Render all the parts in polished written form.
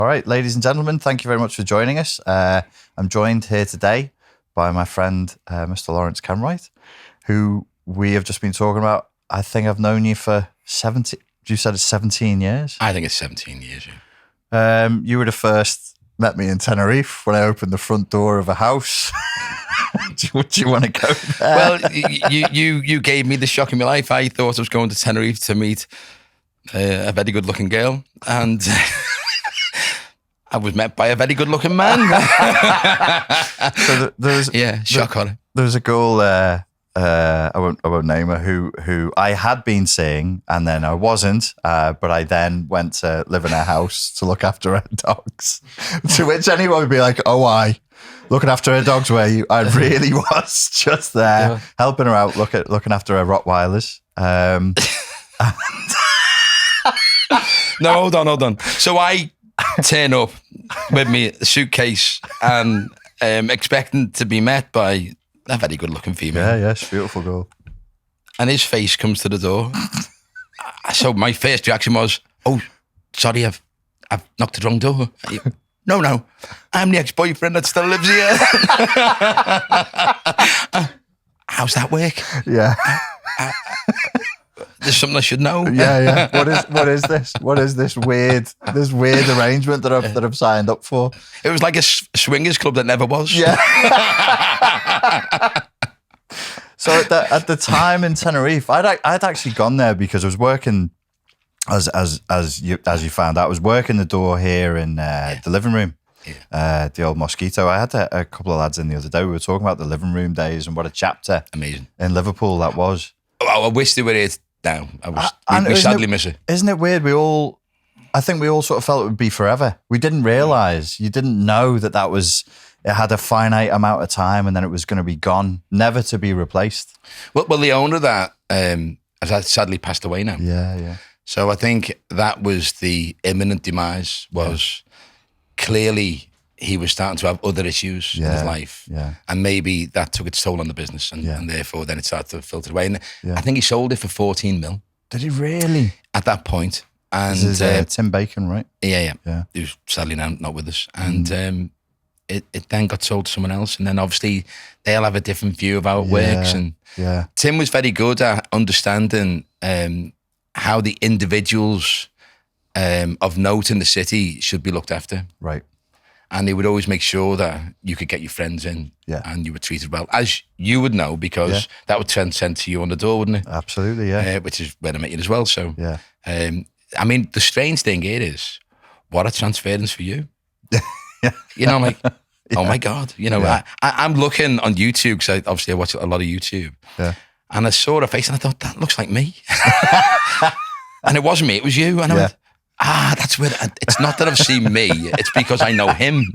All right, ladies and gentlemen, thank you very much for joining us. I'm joined here today by my friend, Mr. Lawrence Kenwright, who we have just been talking about. I think I've known you for 17, you said it's 17 years? I think it's 17 years, yeah. You were the first, met me in Tenerife when I opened the front door of a house. Do you want to go there? Well, you gave me the shock in my life. I thought I was going to Tenerife to meet a very good-looking girl, and I was met by a very good-looking man. So shock on it. There was a girl, I won't name her, who I had been seeing, and then I wasn't, but I then went to live in her house to look after her dogs. To which anyone would be like, "Oh, why? Looking after her dogs where you?" I really was just there, helping her out, looking after her Rottweilers. No, hold on. So I turn up with me suitcase and expecting to be met by a very good-looking female. Yeah, she's a beautiful girl. And his face comes to the door. So my first reaction was, "Oh, sorry, I've knocked the wrong door." No, I'm the ex-boyfriend that still lives here. How's that work? Yeah. There's something I should know. Yeah. What is this? What is this weird arrangement that I've signed up for? It was like a swingers club that never was. Yeah. So at the time in Tenerife, I'd actually gone there because I was working, as you found out, I was working the door here in the living room. Yeah. The old Mosquito. I had a couple of lads in the other day. We were talking about the living room days and what a chapter amazing in Liverpool that was. Oh, I wish they were here now. We sadly miss it. Isn't it weird? I think we all sort of felt it would be forever. We didn't realise. You didn't know that was. It had a finite amount of time, and then it was going to be gone, never to be replaced. Well, the owner of that has sadly passed away now. Yeah. So I think that was the imminent demise. Clearly he was starting to have other issues in his life, and maybe that took its toll on the business, and therefore then it started to filter away. And I think he sold it for 14 mil. Did he really? At that point. And this is Tim Bacon, right? Yeah. He was sadly now not with us, and it then got sold to someone else, and then obviously they'll have a different view of how it works. And Tim was very good at understanding how the individuals of note in the city should be looked after. Right. And he would always make sure that you could get your friends in and you were treated well, as you would know, because that would send to you on the door, wouldn't it? Absolutely, yeah. Which is where I met you as well. So, I mean, the strange thing here is, what a transference for you. You know, like, oh my God. You know, I'm looking on YouTube, because obviously I watch a lot of YouTube. Yeah. And I saw her face and I thought, that looks like me. And it wasn't me, it was you. And I went, that's weird. It's not that I've seen me, it's because I know him.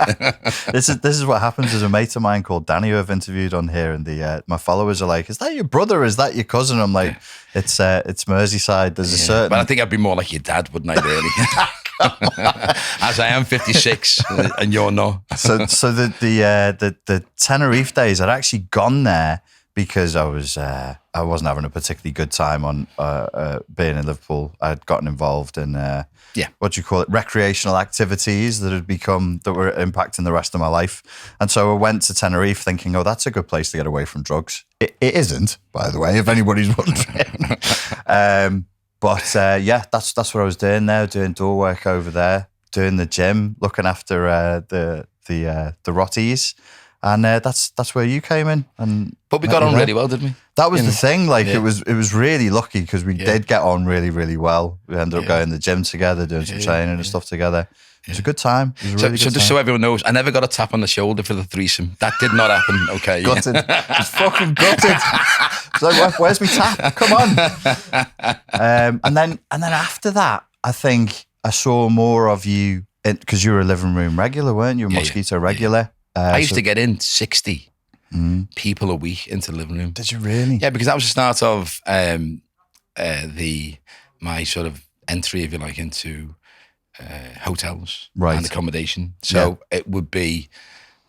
This is what happens. There's a mate of mine called Danny who I've interviewed on here, and my followers are like, "Is that your brother? Is that your cousin?" I'm like, it's Merseyside. There's a certain. But I think I'd be more like your dad, wouldn't I? Really? As I am 56 and you're not. So the Tenerife days, I'd actually gone there because I wasn't having a particularly good time on being in Liverpool. I'd gotten involved in what do you call it, recreational activities that were impacting the rest of my life. And so I went to Tenerife thinking, oh, that's a good place to get away from drugs. It isn't, by the way, if anybody's wondering. That's what I was doing there, doing door work over there, doing the gym, looking after the Rotties. And that's where you came in. But we got on really well, didn't we? That was the thing. Like it was really lucky because we did get on really, really well. We ended up going to the gym together, doing some training and stuff together. It was a good time. It was a really good time. Just so everyone knows, I never got a tap on the shoulder for the threesome. That did not happen. Okay, gutted. Just fucking gutted. It's like, where's my tap? Come on. And then after that, I think I saw more of you because you were a living room regular, weren't you? A Mosquito regular. I used to get in 60 people a week into the living room. Did you really? Yeah, because that was the start of my sort of entry, if you like, into hotels and accommodation. So it would be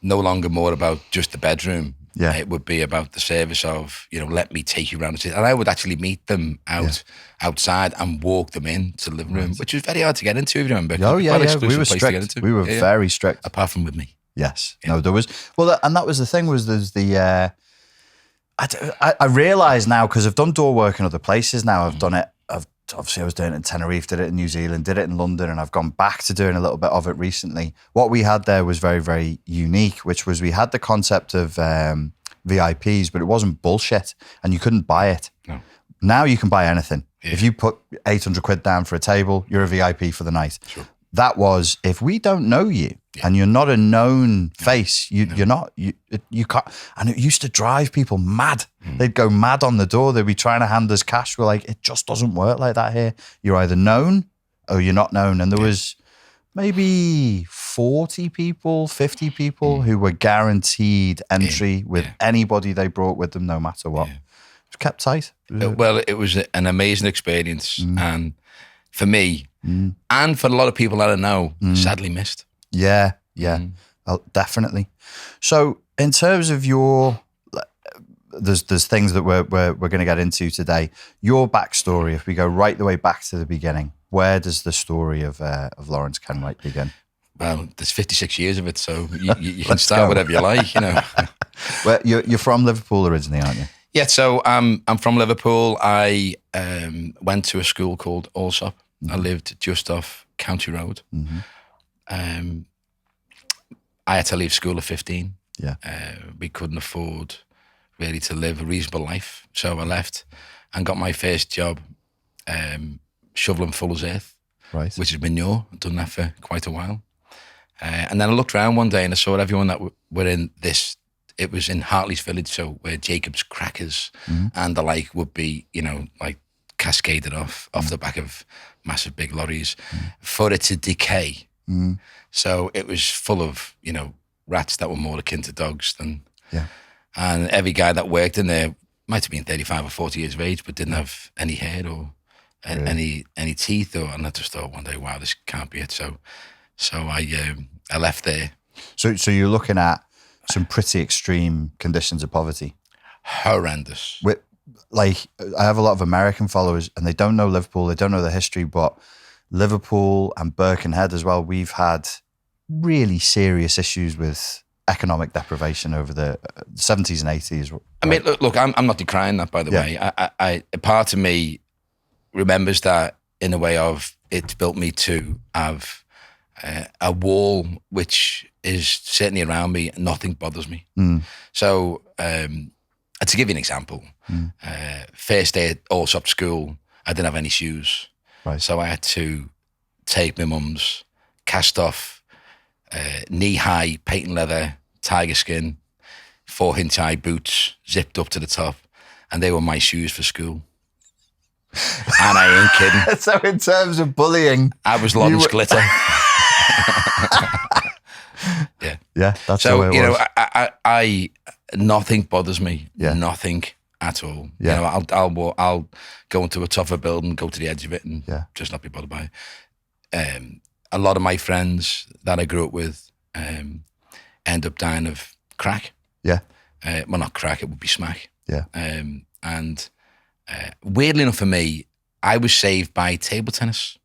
no longer more about just the bedroom. It would be about the service of, let me take you around the city. And I would actually meet them outside and walk them into the living room, which was very hard to get into, if you remember. Oh, yeah. We were strict. We were very strict. Apart from with me. Yes. Yeah. No, there was. Well, and that was the thing, there's the... I realise now, because I've done door work in other places now. I've done it. Obviously, I was doing it in Tenerife, did it in New Zealand, did it in London, and I've gone back to doing a little bit of it recently. What we had there was very, very unique, which was we had the concept of VIPs, but it wasn't bullshit, and you couldn't buy it. No. Now you can buy anything. Yeah. If you put 800 quid down for a table, you're a VIP for the night. Sure. That was, if we don't know you and you're not a known face, you're not, you can't. And it used to drive people mad. They'd go mad on the door. They'd be trying to hand us cash. We're like, it just doesn't work like that here. You're either known or you're not known. And there was maybe 40 people, 50 people who were guaranteed entry with anybody they brought with them, no matter what. It was kept tight. Well, it was an amazing experience. And for me, and for a lot of people that I know, sadly missed. Yeah. Well, definitely. So in terms of your, there's things that we're going to get into today. Your backstory, if we go right the way back to the beginning, where does the story of Lawrence Kenwright begin? Well, there's 56 years of it, so you can start whatever you like, Well, you're from Liverpool originally, aren't you? Yeah, so I'm from Liverpool. I went to a school called Allsop. I lived just off County Road. I had to leave school at 15. Yeah. We couldn't afford really to live a reasonable life. So I left and got my first job shoveling Fuller's Earth, which is manure. I've done that for quite a while. And then I looked around one day and I saw everyone that were in this. It was in Hartley's Village, so where Jacob's Crackers and the like would be, like cascaded off the back of massive big lorries for it to decay. So it was full of, rats that were more akin to dogs than... Yeah. And every guy that worked in there might have been 35 or 40 years of age, but didn't have any hair or any teeth. And I just thought one day, wow, this can't be it. So I left there. So you're looking at some pretty extreme conditions of poverty. Horrendous. I have a lot of American followers and they don't know Liverpool, they don't know the history, but Liverpool and Birkenhead as well, we've had really serious issues with economic deprivation over the 70s and 80s. Right? I mean, look, I'm not decrying that, by the way. I part of me remembers that in a way of it's built me to have a wall which is certainly around me and nothing bothers me. So to give you an example, first day at Allsop school, I didn't have any shoes. Right. So I had to take my mum's cast off knee-high patent leather, tiger skin, 4-inch high boots, zipped up to the top, and they were my shoes for school. And I ain't kidding. So in terms of bullying, I was Lawrence Glitter. Yeah, that's the way it was. I nothing bothers me. Yeah. Nothing at all. Yeah. I'll go into a tougher building, go to the edge of it, and just not be bothered by it. A lot of my friends that I grew up with end up dying of crack. Yeah. Well, not crack, it would be smack. Yeah. And weirdly enough for me, I was saved by table tennis.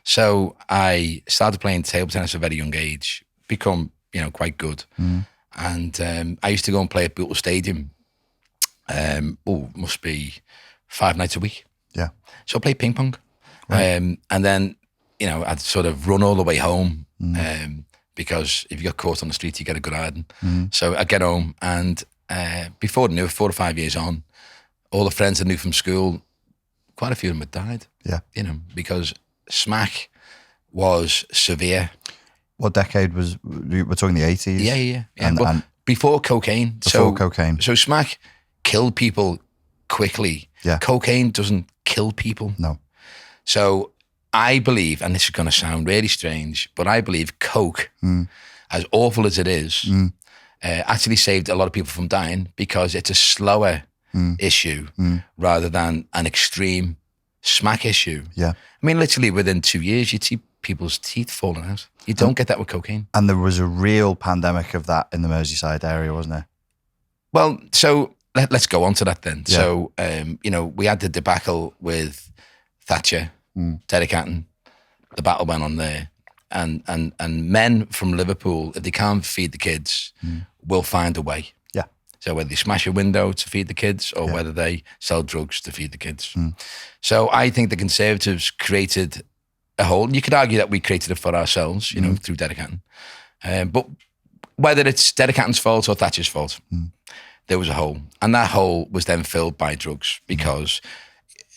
So I started playing table tennis at a very young age, become, quite good. And I used to go and play at Liverpool Stadium. Must be 5 nights a week. Yeah. So I played ping pong. Right. And then, I'd sort of run all the way home because if you got caught on the street, you get a good hiding. So I get home and before I knew, 4 or 5 years on, all the friends I knew from school, quite a few of them had died. Yeah. Because smack was severe. What decade was, we're talking the 80s? Yeah. And before cocaine. Before cocaine. So smack killed people quickly. Yeah. Cocaine doesn't kill people. No. So I believe, and this is going to sound really strange, but I believe coke, as awful as it is, actually saved a lot of people from dying because it's a slower issue rather than an extreme smack issue. Yeah. I mean, literally within 2 years, you'd see people's teeth falling out. You don't get that with cocaine. And there was a real pandemic of that in the Merseyside area, wasn't there? Well, so let's go on to that then. Yeah. So, we had the debacle with Thatcher, Derek Hatton. The battle went on there. And men from Liverpool, if they can't feed the kids, will find a way. Yeah. So whether they smash a window to feed the kids or whether they sell drugs to feed the kids. So I think the Conservatives created a hole. You could argue that we created it for ourselves, through Derek Hatton. But whether it's Derek Hatton's fault or Thatcher's fault, there was a hole. And that hole was then filled by drugs because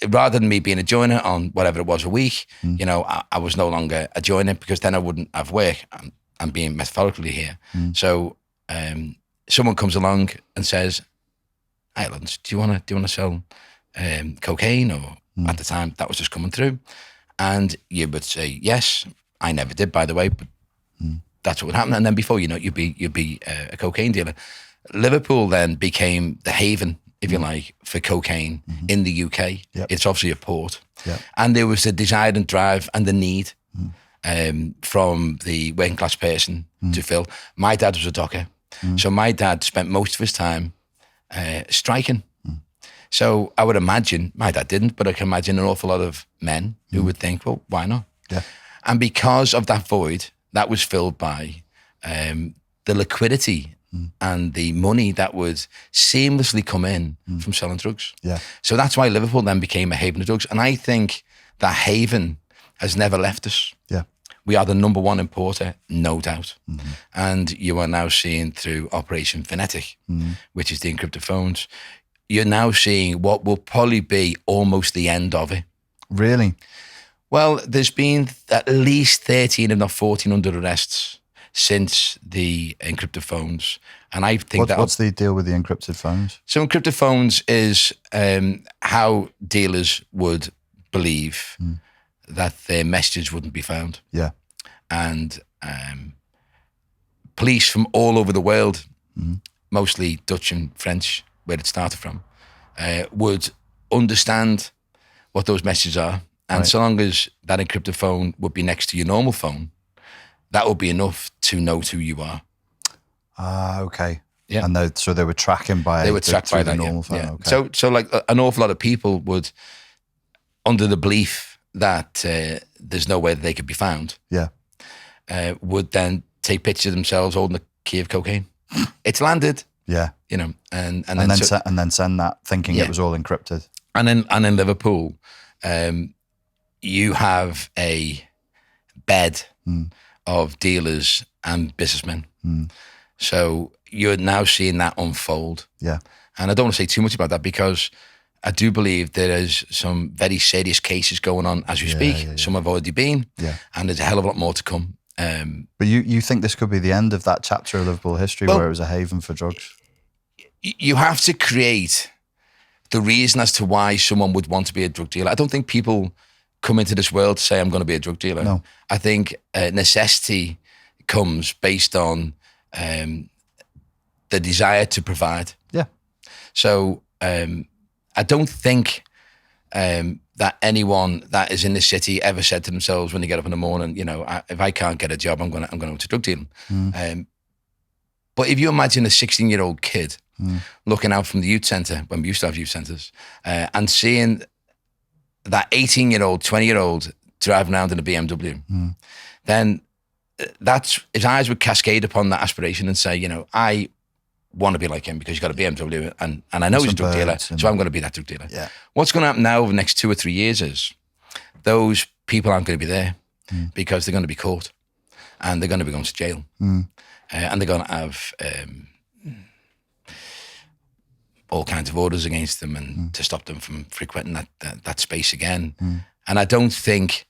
rather than me being a joiner on whatever it was a week, I was no longer a joiner because then I wouldn't have work. I'm being metaphorically here. So someone comes along and says, "Hey, lads, do you want to sell cocaine?" Or at the time that was just coming through, and you would say yes. I never did, by the way, but that's what would happen. And then before you know it, you'd be a cocaine dealer. Liverpool then became the haven, if you like, for cocaine in the UK. Yep. It's obviously a port. Yep. And there was a desire and drive and the need from the working class person to fill. My dad was a docker. So my dad spent most of his time striking. So I would imagine, my dad didn't, but I can imagine an awful lot of men who would think, well, why not? Yeah. And because of that void, that was filled by the liquidity and the money that would seamlessly come in from selling drugs. Yeah. So that's why Liverpool then became a haven of drugs. And I think that haven has never left us. Yeah. We are the number one importer, no doubt. And you are now seeing through Operation Phonetic, which is the encrypted phones, you're now seeing what will probably be almost the end of it. Really? Well, there's been at least 13, if not 1,400 arrests since the encrypted phones. And I think what's the deal with the encrypted phones? So encrypted phones is how dealers would believe that their messages wouldn't be found. Yeah. And police from all over the world, mostly Dutch and French, where it started from, would understand what those messages are. And so long as that encrypted phone would be next to your normal phone, that would be enough to know who you are. Ah, okay. Yeah. And so they were tracking by the normal phone. Yeah. Okay. So like an awful lot of people would, under the belief that there's no way that they could be found, would then take pictures of themselves holding a key of cocaine. It's landed. Yeah. And then send that thinking it was all encrypted. And in Liverpool, you have a bed of dealers and businessmen. So you're now seeing that unfold. Yeah. And I don't want to say too much about that because I do believe there is some very serious cases going on as we speak. Yeah. Some have already been, and there's a hell of a lot more to come. But you think this could be the end of that chapter of Liverpool history where it was a haven for drugs? You have to create the reason as to why someone would want to be a drug dealer. I don't think people come into this world to say, I'm going to be a drug dealer. No. I think necessity comes based on the desire to provide. Yeah. So I don't think that anyone that is in the city ever said to themselves when they get up in the morning, if I can't get a job, I'm going to drug dealing. But if you imagine a 16-year-old kid looking out from the youth centre, when we used to have youth centres, and seeing that 18-year-old, 20-year-old driving around in a BMW, then his eyes would cascade upon that aspiration and say, I want to be like him because he's got a BMW and I know he's a drug dealer, so I'm going to be that drug dealer. Yeah. What's going to happen now over the next 2 or 3 years is those people aren't going to be there because they're going to be caught and they're going to be going to jail. And they're going to have all kinds of orders against them and to stop them from frequenting that space again. And I don't think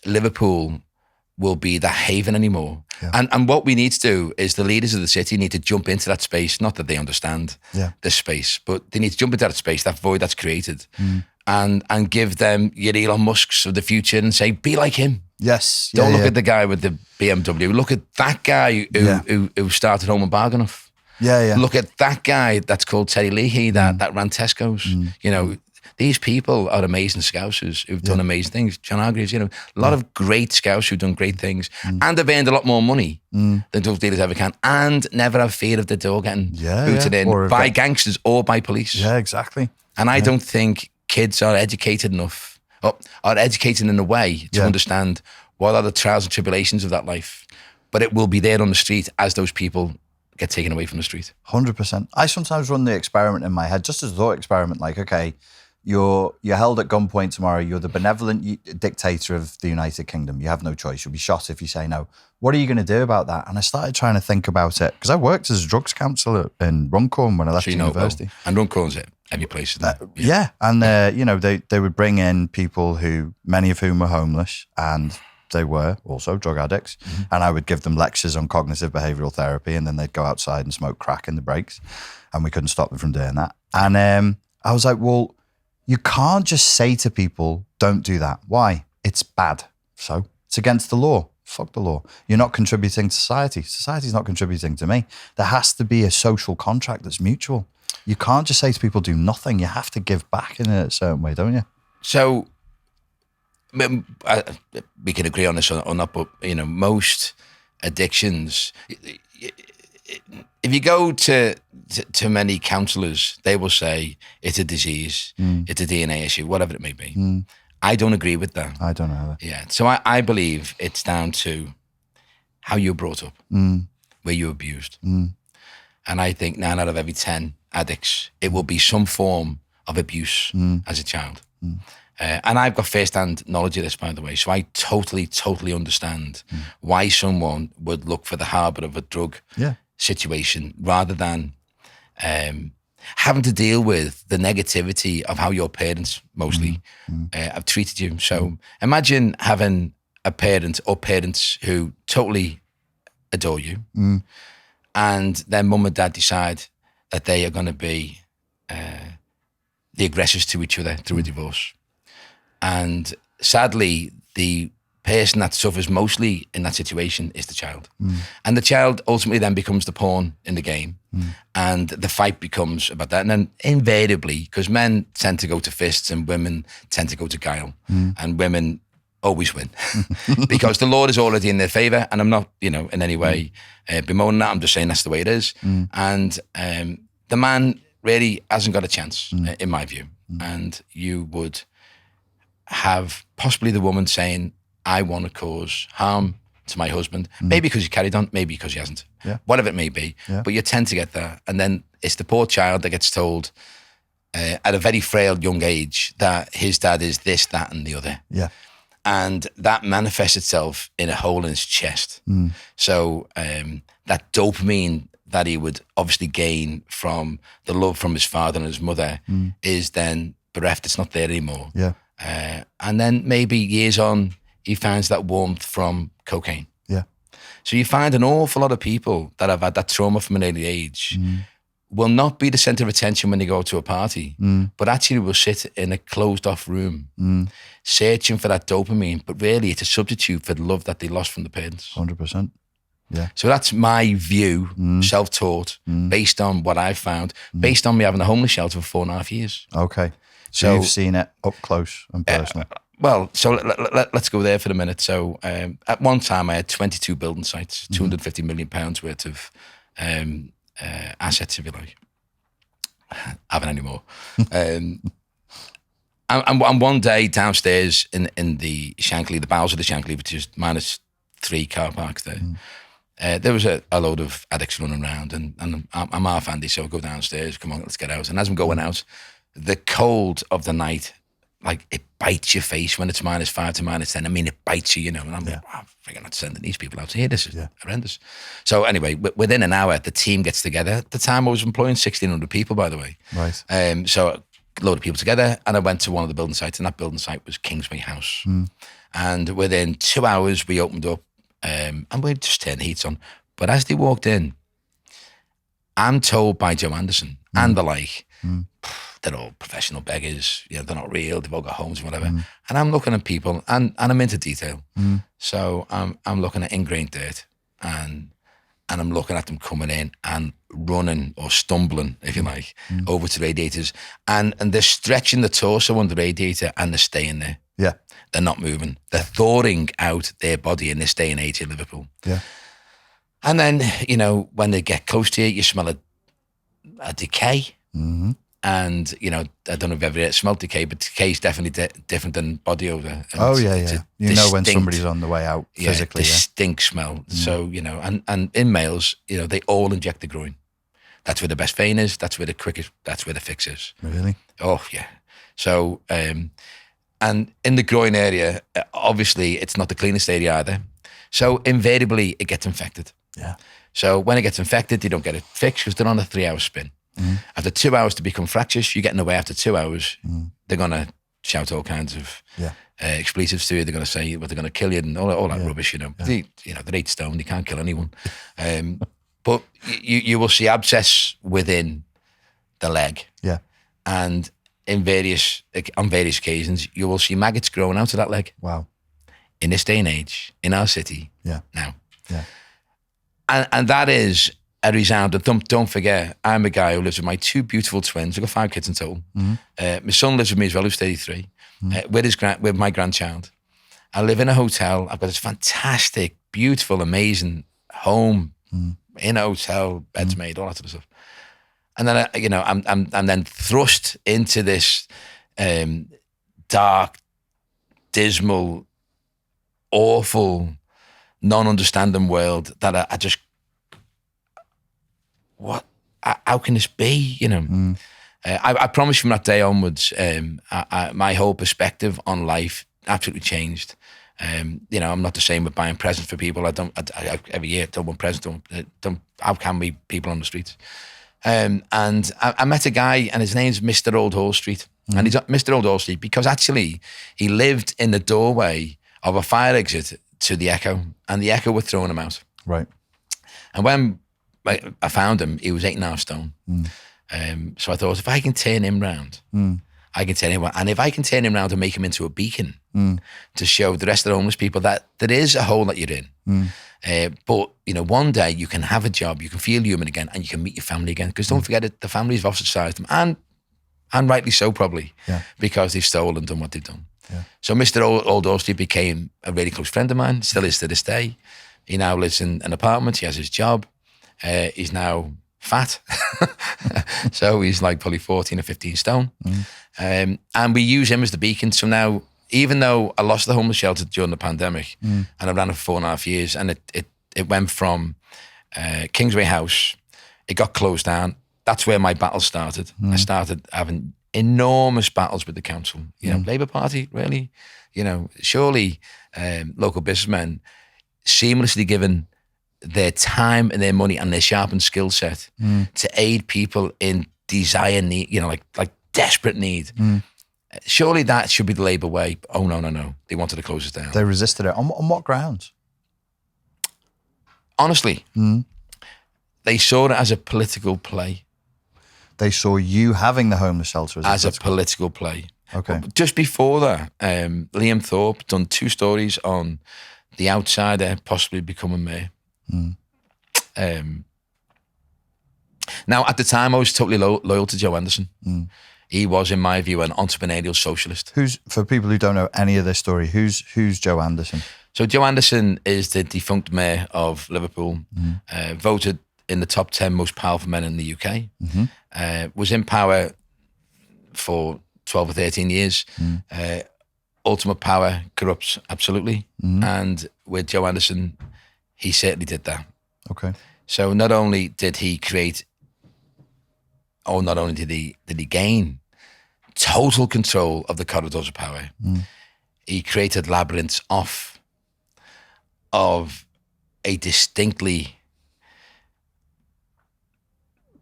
Liverpool will be that haven anymore. Yeah. And what we need to do is the leaders of the city need to jump into that space, not that they understand this space, but they need to jump into that space, that void that's created, and give them your Elon Musks of the future and say, be like him. Yes. Don't look at the guy with the BMW. Look at that guy who started Home and Bargainoff. Yeah. Look at that guy that's called Terry Leahy that ran Tesco's. these people are amazing Scousers who've done amazing things. John Hargreaves, a lot of great Scouse who've done great things and have earned a lot more money than drug dealers ever can, and never have fear of the door getting booted in by gangsters or by police. Yeah, exactly. And I don't think kids are educated enough, or are educated in a way to understand what are the trials and tribulations of that life. But it will be there on the street as those people get taken away from the street. 100%. I sometimes run the experiment in my head, just as a thought experiment, like, okay, you're held at gunpoint tomorrow. You're the benevolent dictator of the United Kingdom. You have no choice. You'll be shot if you say no. What are you going to do about that? And I started trying to think about it, because I worked as a drugs counsellor in Runcorn when I left university. And Runcorn's it. Every place. Yeah. And, they would bring in people many of whom were homeless, and they were also drug addicts. And I would give them lectures on cognitive behavioural therapy, and then they'd go outside and smoke crack in the breaks, and we couldn't stop them from doing that. And I was like, well, you can't just say to people, don't do that. Why? It's bad. So it's against the law. Fuck the law. You're not contributing to society. Society's not contributing to me. There has to be a social contract that's mutual. You can't just say to people, do nothing. You have to give back in a certain way, don't you? So we can agree on this or not, but most addictions, if you go to many counsellors, they will say it's a disease, it's a DNA issue, whatever it may be. I don't agree with that. I don't know that. Yeah. So I believe it's down to how you were brought up, where you were abused. And I think 9 out of every 10 addicts, it will be some form of abuse as a child. And I've got first-hand knowledge of this, by the way, so I totally understand why someone would look for the harbour of a drug situation rather than having to deal with the negativity of how your parents mostly have treated you. So imagine having a parent or parents who totally adore you, and then mum and dad decide that they are going to be the aggressors to each other through a divorce. And sadly, the person that suffers mostly in that situation is the child. And the child ultimately then becomes the pawn in the game. And the fight becomes about that. And then invariably, because men tend to go to fists and women tend to go to guile, and women always win because the Lord is already in their favour. And I'm not, in any way bemoaning that. I'm just saying that's the way it is. And the man really hasn't got a chance, in my view. And you would have possibly the woman saying, I want to cause harm to my husband, maybe because he carried on, maybe because he hasn't, whatever it may be. But you tend to get that. And then it's the poor child that gets told at a very frail young age that his dad is this, that, and the other. And that manifests itself in a hole in his chest. So that dopamine that he would obviously gain from the love from his father and his mother is then bereft. It's not there anymore. And then maybe years on, he finds that warmth from cocaine. So you find an awful lot of people that have had that trauma from an early age will not be the centre of attention when they go to a party, but actually will sit in a closed off room searching for that dopamine. But really it's a substitute for the love that they lost from the parents. 100%. So that's my view, self-taught, based on what I've found, based on me having a homeless shelter for 4.5 years. Okay. So you've seen it up close and personal. Well, so let's go there for a minute. So at one time I had 22 building sites, £250 million worth of assets, if you like. I haven't anymore. And one day downstairs in the Shankly, the bowels of the Shankly, which is -3 car parks there was a load of addicts running around, and I'm half Andy, so I go downstairs, come on, let's get out. And as I'm going out, the cold of the night, like it bites your face when it's -5 to -10. I mean, it bites you, and I'm like, I'm not sending these people out here. This is horrendous. So anyway, within an hour, the team gets together. At the time I was employing 1,600 people, by the way. Right. So a load of people together, and I went to one of the building sites, and that building site was Kingsway House. And within 2 hours, we opened up, and we just turned the heats on. But as they walked in, I'm told by Joe Anderson and the like, they're all professional beggars, they're not real, they've all got homes and whatever. And I'm looking at people, and I'm into detail. So I'm looking at ingrained dirt, and and I'm looking at them coming in and running or stumbling, if you like, over to radiators. And they're stretching the torso on the radiator and they're staying there. Yeah. They're not moving. They're thawing out their body in this day and age in Liverpool. Yeah. And then, you know, when they get close to you smell a decay. Mm-hmm. And, you know, I don't know if you've ever smelled decay, but decay is definitely different than body odor. And yeah. You know when somebody's on the way out physically. Distinct smell. So, you know, and in males, you know, they all inject the groin. That's where the best vein is. That's where the quickest, that's where the fix is. Really? Oh, yeah. So, and in the groin area, obviously, it's not the cleanest area either. So invariably, it gets infected. Yeah. So when it gets infected, you don't get it fixed because they're on a 3-hour spin. After 2 hours to become fractious, you get in the way after 2 hours, they're going to shout all kinds of expletives to you. They're going to say, well, they're going to kill you and all that rubbish, you know. Yeah. They're 8 stone, they can't kill anyone. But you will see abscess within the leg. Yeah. And on various occasions, you will see maggots growing out of that leg. Wow. In this day and age, in our city, now. Yeah. And that is a resounding thump. Don't forget, I'm a guy who lives with my 2 beautiful twins. I've got 5 kids in total. My son lives with me as well, who's 33, with my grandchild. I live in a hotel. I've got this fantastic, beautiful, amazing home in a hotel, beds made, all that sort of stuff. And then, I'm then thrust into this dark, dismal, awful, non-understanding world that I just, how can this be, you know? I promise you from that day onwards, my whole perspective on life absolutely changed. You know, I'm not the same with buying presents for people. I every year don't want presents, how can we people on the streets? And I met a guy and his name's Mr. Old Hall Street. And he's Mr. Old Hall Street because actually he lived in the doorway of a fire exit to the Echo, and the Echo were throwing him out. Right. And when I found him, he was 8.5 stone. So I thought, if I can turn him round, I can turn him around. And if I can turn him round and make him into a beacon to show the rest of the homeless people that there is a hole that you're in. But, you know, one day you can have a job, you can feel human again, and you can meet your family again. Because don't forget it, the families have ostracized them, and rightly so probably, because they've stolen and done what they've done. Yeah. So Mr. Old Hall Street became a really close friend of mine, still is to this day. He now lives in an apartment, he has his job. He's now fat. So he's like probably 14 or 15 stone. And we use him as the beacon. So now, even though I lost the homeless shelter during the pandemic, and I ran it for 4.5 years, and it went from Kingsway House, it got closed down. That's where my battle started. I started having enormous battles with the council. You know, Labour Party, really? You know, surely local businessmen seamlessly given their time and their money and their sharpened skill set to aid people in desire need, you know, like desperate need. Surely that should be the Labour way. Oh, no. They wanted to close it down. They resisted it. On what grounds? Honestly, they saw it as a political play. They saw you having the homeless shelter as a political play. Okay. But just before that, Liam Thorpe done 2 stories on the outsider possibly becoming mayor. Now, at the time, I was totally loyal to Joe Anderson. He was, in my view, an entrepreneurial socialist. For people who don't know any of this story, who's Joe Anderson? So Joe Anderson is the defunct mayor of Liverpool, voted in the top 10 most powerful men in the UK, was in power for 12 or 13 years. Ultimate power corrupts, absolutely. And with Joe Anderson, he certainly did that. Okay. So not only did he create, or not only did he gain total control of the corridors of power, he created labyrinths of a distinctly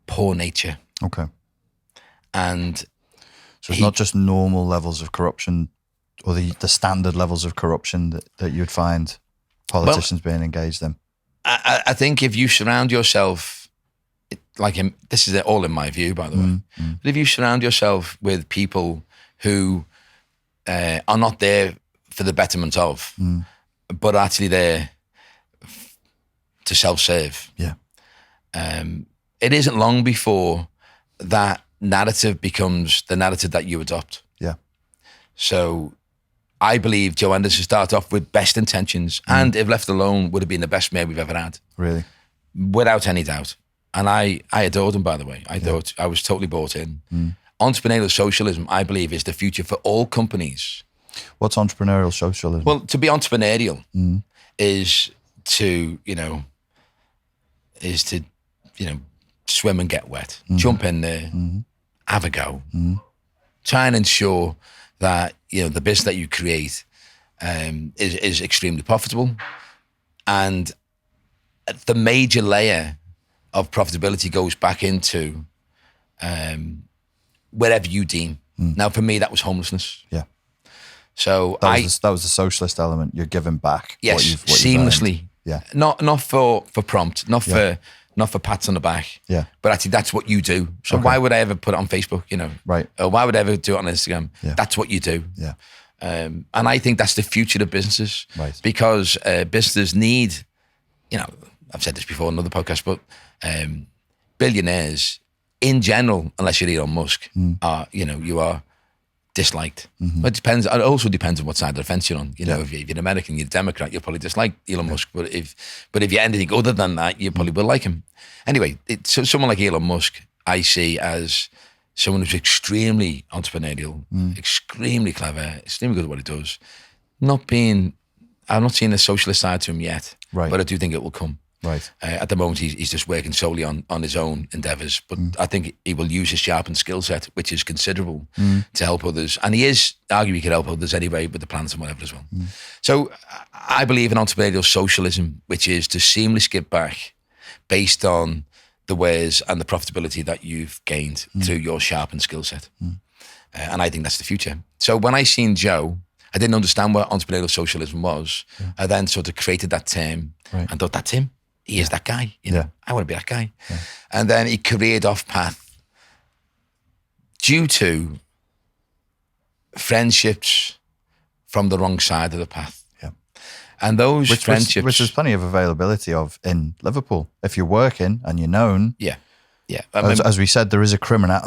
poor nature. Okay. And so it's not just normal levels of corruption or the standard levels of corruption that you'd find politicians being engaged in. I think if you surround yourself, like him, this is all in my view, by the way, but if you surround yourself with people who are not there for the betterment of, but actually there to self-serve. Yeah. It isn't long before that narrative becomes the narrative that you adopt. Yeah. So I believe Joe Anderson started off with best intentions, and if left alone, would have been the best mayor we've ever had. Really? Without any doubt. And I adored him, by the way. I was totally bought in. Entrepreneurial socialism, I believe, is the future for all companies. What's entrepreneurial socialism? Well, to be entrepreneurial is to, swim and get wet, jump in there, have a go, try and ensure that, the business that you create is extremely profitable. And the major layer of profitability goes back into wherever you deem. Now, for me, that was homelessness. Yeah. So that was the socialist element. You're giving back. Yes, what you've seamlessly. Yeah. Not for prompt, not for pats on the back. Yeah. But actually, that's what you do. So why would I ever put it on Facebook? Right. Or why would I ever do it on Instagram? Yeah. That's what you do. Yeah. And I think that's the future of businesses. Right. Because businesses need, I've said this before on another podcast, but billionaires in general, unless you're Elon Musk, are, you are disliked. But it also depends on what side of the fence you're on. If you're an American, you're a Democrat, you'll probably dislike Elon Musk. But if you're anything other than that, you probably will like him. Anyway, so someone like Elon Musk, I see as someone who's extremely entrepreneurial, extremely clever, extremely good at what he does. I'm not seeing the socialist side to him yet, but I do think it will come. Right. At the moment, he's just working solely on his own endeavours. But I think he will use his sharpened skill set, which is considerable, to help others. And he is, arguably, he could help others anyway with the plans and whatever as well. So I believe in entrepreneurial socialism, which is to seamlessly give back based on the ways and the profitability that you've gained through your sharpened skill set. And I think that's the future. So when I seen Joe, I didn't understand what entrepreneurial socialism was. I then sort of created that term and thought, that's him. He is that guy. I want to be that guy. Yeah. And then he careered off path due to friendships from the wrong side of the path. Yeah. And those friendships... Which there's plenty of availability of in Liverpool. If you're working and you're known... Yeah. Yeah. As we said, there is a criminal...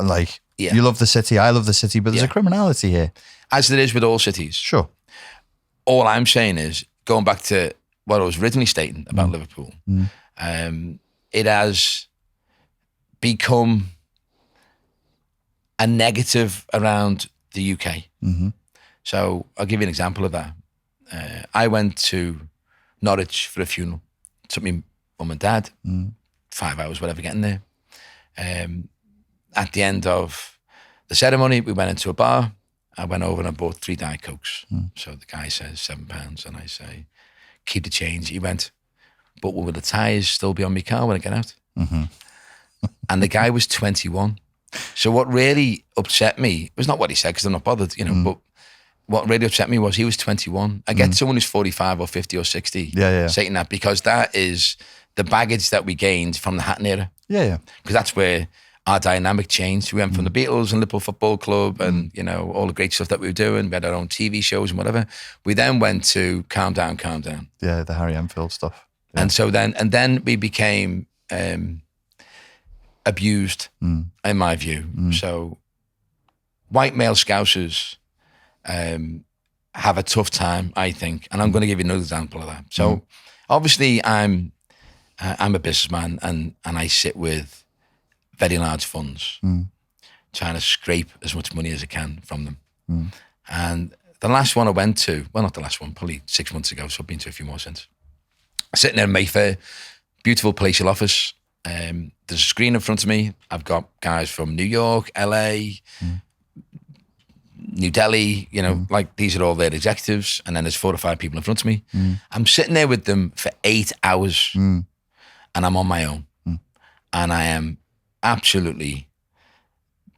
you love the city, I love the city, but there's a criminality here. As there is with all cities. Sure. All I'm saying is, going back to what I was originally stating about Liverpool, it has become a negative around the UK. So I'll give you an example of that. I went to Norwich for a funeral. It took me mum and dad 5 hours, whatever, getting there. At the end of the ceremony, we went into a bar. I went over and I bought 3 Diet Cokes. So the guy says £7, and I say, keep the change. He went, but will the tyres still be on my car when I get out? And the guy was 21. So what really upset me was not what he said, because I'm not bothered, but what really upset me was he was 21. I get someone who's 45 or 50 or 60 saying that, because that is the baggage that we gained from the Hatton era. Yeah. Because that's where our dynamic changed. We went from the Beatles and Liverpool Football Club and, all the great stuff that we were doing. We had our own TV shows and whatever. We then went to Calm Down, Calm Down. Yeah, the Harry Enfield stuff. Yeah. And so then we became abused, in my view. So white male Scousers have a tough time, I think. And I'm going to give you another example of that. So obviously I'm a businessman and I sit with very large funds, trying to scrape as much money as I can from them. And the last one I went to, well, not the last one, probably 6 months ago, so I've been to a few more since. Sitting there in Mayfair, beautiful palatial office. There's a screen in front of me. I've got guys from New York, LA, New Delhi, like these are all their executives. And then there's 4 or 5 people in front of me. I'm sitting there with them for 8 hours and I'm on my own. And I am absolutely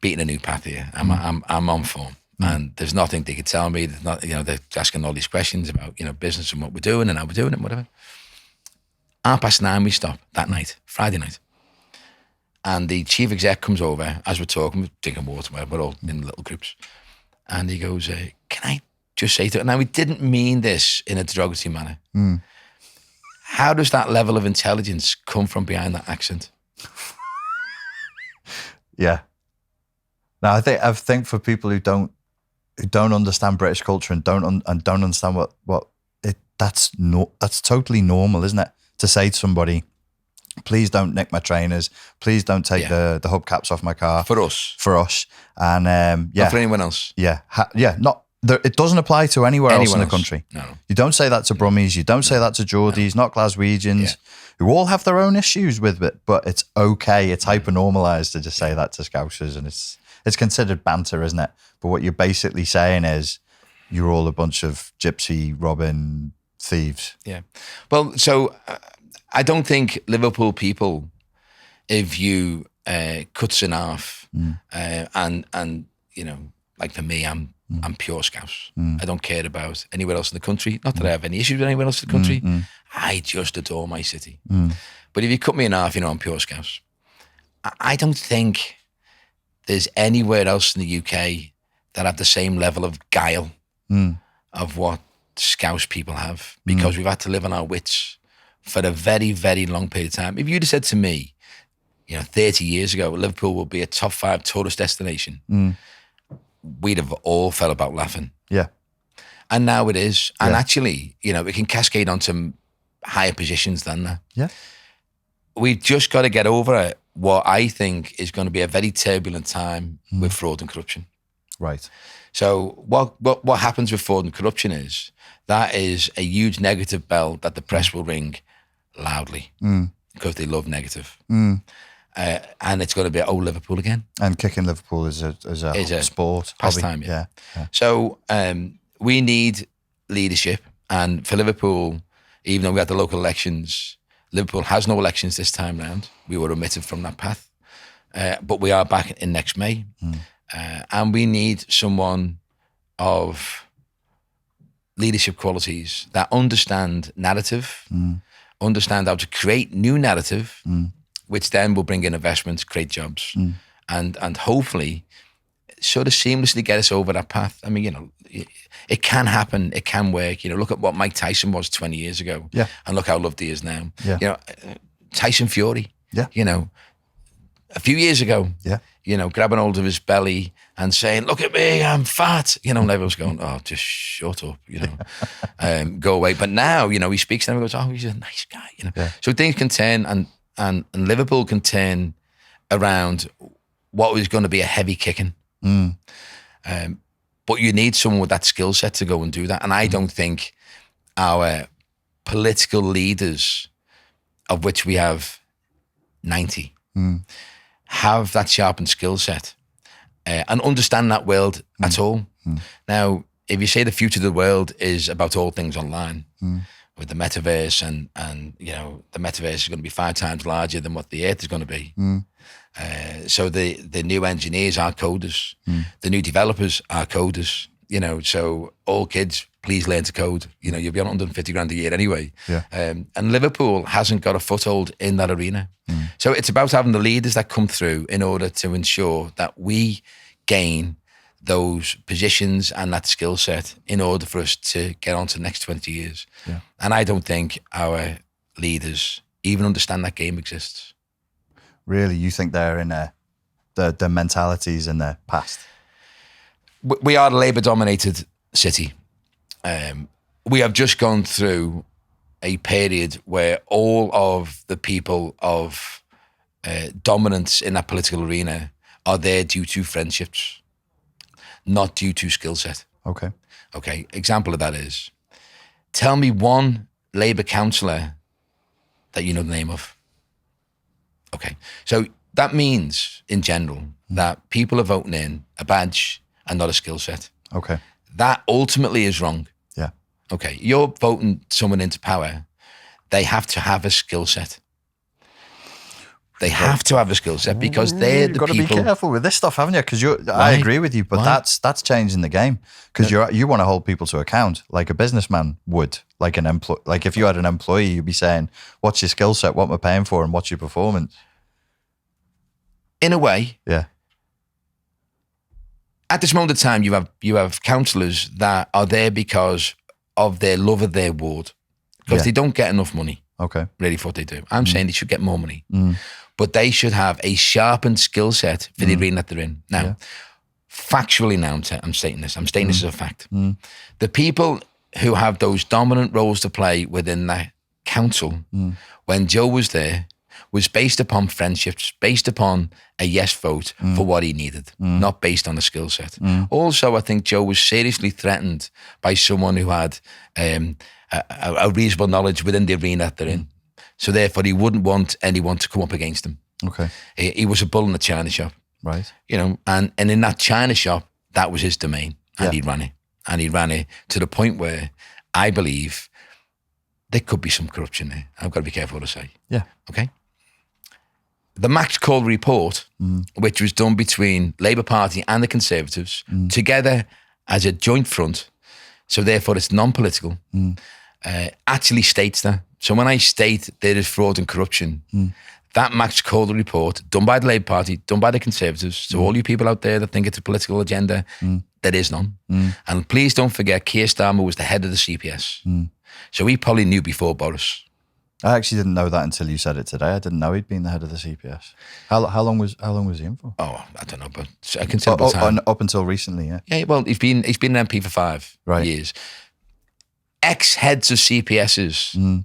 beating a new path here. I'm on form, and there's nothing they could tell me. There's not, they're asking all these questions about business and what we're doing and how we're doing it, and whatever. 9:30 we stop that night, Friday night, and the chief exec comes over as we're talking, we're drinking water, we're all in little groups, and he goes, "Can I just say to it?" Now, we didn't mean this in a derogatory manner. How does that level of intelligence come from behind that accent? Yeah. Now I think for people who don't understand British culture and don't understand that's totally normal, isn't it? To say to somebody, please don't nick my trainers, please don't take the hubcaps off my car. For us, and not for anyone else. It doesn't apply to anywhere else in the country. No. You don't say that to Brummies, you don't say that to Geordies, not Glaswegians, who all have their own issues with it, but it's okay, it's hyper-normalised to just say that to Scousers, and it's considered banter, isn't it? But what you're basically saying is you're all a bunch of gypsy, robbing thieves. Yeah. Well, so I don't think Liverpool people, if you cuts in half, and you know, like for me, I'm pure Scouse. I don't care about anywhere else in the country. Not that I have any issues with anywhere else in the country. I just adore my city. But if you cut me in half, you know, I'm pure Scouse. I don't think there's anywhere else in the UK that have the same level of guile of what Scouse people have, because we've had to live on our wits for a very, very long period of time. If you'd have said to me, you know, 30 years ago, Liverpool will be a top 5 tourist destination, we'd have all fell about laughing. Yeah. And now it is. And actually, you know, it can cascade onto higher positions than that. Yeah. We've just got to get over what I think is going to be a very turbulent time with fraud and corruption. Right. So what happens with fraud and corruption is that is a huge negative bell that the press will ring loudly because they love negative. And it's going to be, Liverpool again. And kicking Liverpool is a sport. Pastime, yeah. So we need leadership. And for Liverpool, even though we had the local elections, Liverpool has no elections this time round. We were omitted from that path. But we are back in next May. And we need someone of leadership qualities that understand narrative, understand how to create new narrative, which then will bring in investments, create jobs, and hopefully sort of seamlessly get us over that path. I mean, you know, it can happen, it can work. You know, look at what Mike Tyson was 20 years ago, and look how loved he is now. You know, Tyson Fury, you know, a few years ago, you know, grabbing hold of his belly and saying, "Look at me, I'm fat." You know, and everyone's going, "Oh, just shut up," you know, go away. But now, you know, he speaks and everyone goes, "Oh, he's a nice guy," you know. So things can turn, and Liverpool can turn around what was going to be a heavy kicking. But you need someone with that skill set to go and do that. And I don't think our political leaders, of which we have 90, have that sharpened skill set and understand that world at all. Now, if you say the future of the world is about all things online, with the metaverse, and you know, the metaverse is going to be 5 times larger than what the Earth is going to be. So the new engineers are coders, the new developers are coders. You know, so all kids, please learn to code. You know, you'll be on 150 grand a year anyway. And Liverpool hasn't got a foothold in that arena. So it's about having the leaders that come through in order to ensure that we gain those positions and that skill set in order for us to get on to the next 20 years. And I don't think our leaders even understand that game exists. Really? You think they're in their mentalities in their past? We are a Labour-dominated city. We have just gone through a period where all of the people of dominance in that political arena are there due to friendships, not due to skill set. Okay. Example of that is, tell me one Labour councillor that you know the name of. Okay. So that means, in general, that people are voting in a badge and not a skill set. Okay. That ultimately is wrong. Yeah. Okay. You're voting someone into power. They have to have a skill set. They have to have a skill set because they're the people. You've got to be careful with this stuff, haven't you? Because I agree with you, but that's changing the game. Because you want to hold people to account, like a businessman would, like an employee. Like if you had an employee, you'd be saying, "What's your skill set? What am I paying for? And what's your performance?" In a way, yeah. At this moment in time, you have councillors that are there because of their love of their ward, because they don't get enough money. Okay. Really for what they do. I'm saying they should get more money. But they should have a sharpened skill set for the arena that they're in. Now, factually now, I'm stating this. I'm stating this as a fact. The people who have those dominant roles to play within the council, when Joe was there, was based upon friendships, based upon a yes vote for what he needed, not based on a skill set. Also, I think Joe was seriously threatened by someone who had a reasonable knowledge within the arena that they're in. So therefore, he wouldn't want anyone to come up against him. Okay. He was a bull in the china shop. Right. You know, and in that china shop, that was his domain, and he ran it. And he ran it to the point where I believe there could be some corruption there. I've got to be careful what I say. Yeah. Okay. The Max Call report, which was done between Labour Party and the Conservatives, together as a joint front, so therefore it's non-political, actually states that. So when I state there is fraud and corruption, that Max Call report, done by the Labour Party, done by the Conservatives, so all you people out there that think it's a political agenda, there is none. And please don't forget, Kier Starmer was the head of the CPS. So he probably knew before Boris. I actually didn't know that until you said it today. I didn't know he'd been the head of the CPS. How long was he in for? Oh, I don't know, but a considerable time. Up until recently, yeah. Yeah, well, he's been an MP for 5 years. Ex-heads of CPSs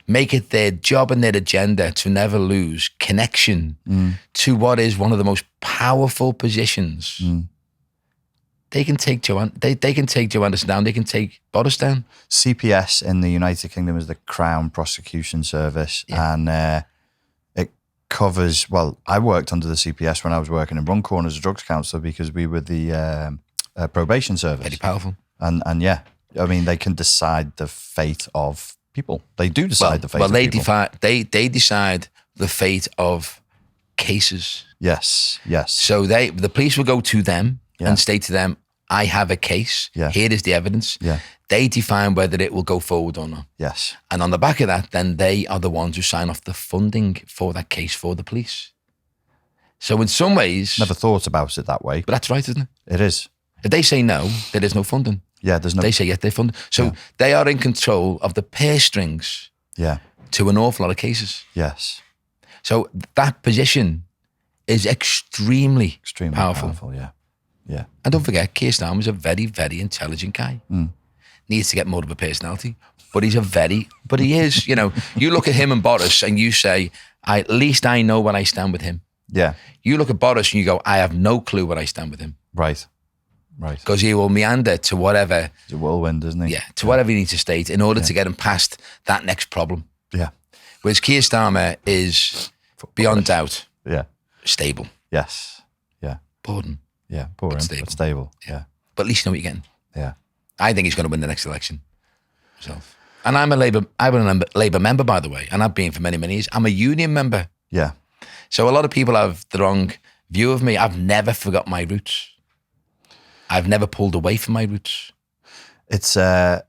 make it their job and their agenda to never lose connection to what is one of the most powerful positions. They can take Joanne. They can take Joannis down. They can take Boris down. CPS in the United Kingdom is the Crown Prosecution Service, and it covers. Well, I worked under the CPS when I was working in Runcorn as a drugs counsellor because we were the probation service. Very powerful. And yeah, I mean, they can decide the fate of people. They do decide the fate. Well, they decide the fate of cases. Yes. So the police will go to them. And state to them, I have a case. Here is the evidence. They define whether it will go forward or not. Yes. And on the back of that, then they are the ones who sign off the funding for that case for the police. So in some ways... Never thought about it that way. But that's right, isn't it? It is. If they say no, there is no funding. Yeah, there's no... They say yes, they're funded. So they are in control of the purse strings to an awful lot of cases. Yes. So that position is extremely powerful. Yeah. And don't forget, Kier Starmer is a very, very intelligent guy. Needs to get more of a personality, but he is, you know, you look at him and Boris and you say, at least I know where I stand with him. Yeah. You look at Boris and you go, I have no clue where I stand with him. Right. Because he will meander to whatever. He's a whirlwind, isn't he? Yeah, to whatever he needs to state in order to get him past that next problem. Yeah. Whereas Kier Starmer is, beyond doubt, stable. Yes. Yeah. Boring. Yeah, boring, but stable. Yeah. But at least you know what you're getting. Yeah. I think he's going to win the next election myself. And I'm a Labour member, by the way, and I've been for many, many years. I'm a union member. Yeah. So a lot of people have the wrong view of me. I've never forgot my roots. I've never pulled away from my roots. It's a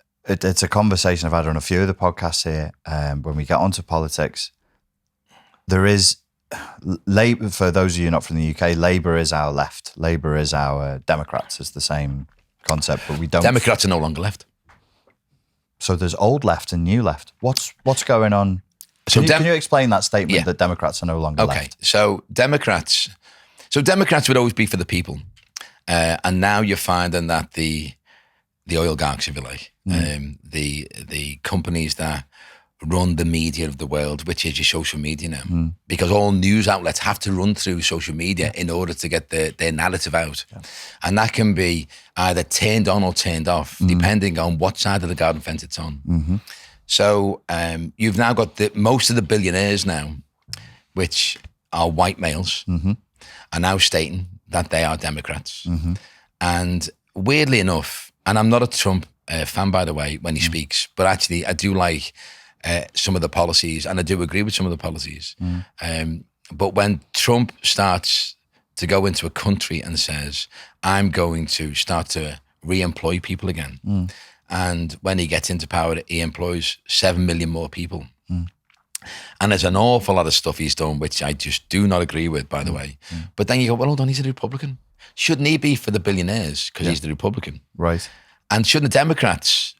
conversation I've had on a few of the podcasts here. When we get onto politics, there is Labour. For those of you not from the UK, Labour is our left. Labour is our Democrats. It's the same concept, but we don't. Democrats are no longer left. So there's old left and new left. What's going on? Can you explain that statement that Democrats are no longer left? Okay, so Democrats would always be for the people, and now you're finding that the oligarchs, if you like, the companies that run the media of the world, which is your social media now, because all news outlets have to run through social media in order to get their narrative out. Yeah. And that can be either turned on or turned off, depending on what side of the garden fence it's on. Mm-hmm. So you've now got most of the billionaires now, which are white males, are now stating that they are Democrats. Mm-hmm. And weirdly enough, and I'm not a Trump fan, by the way, when he speaks, but actually I do like some of the policies, and I do agree with some of the policies. But when Trump starts to go into a country and says, I'm going to start to re-employ people again, and when he gets into power, he employs 7 million more people. And there's an awful lot of stuff he's done, which I just do not agree with, by the way. But then you go, well, hold on, he's a Republican. Shouldn't he be for the billionaires because he's the Republican? Right. And shouldn't the Democrats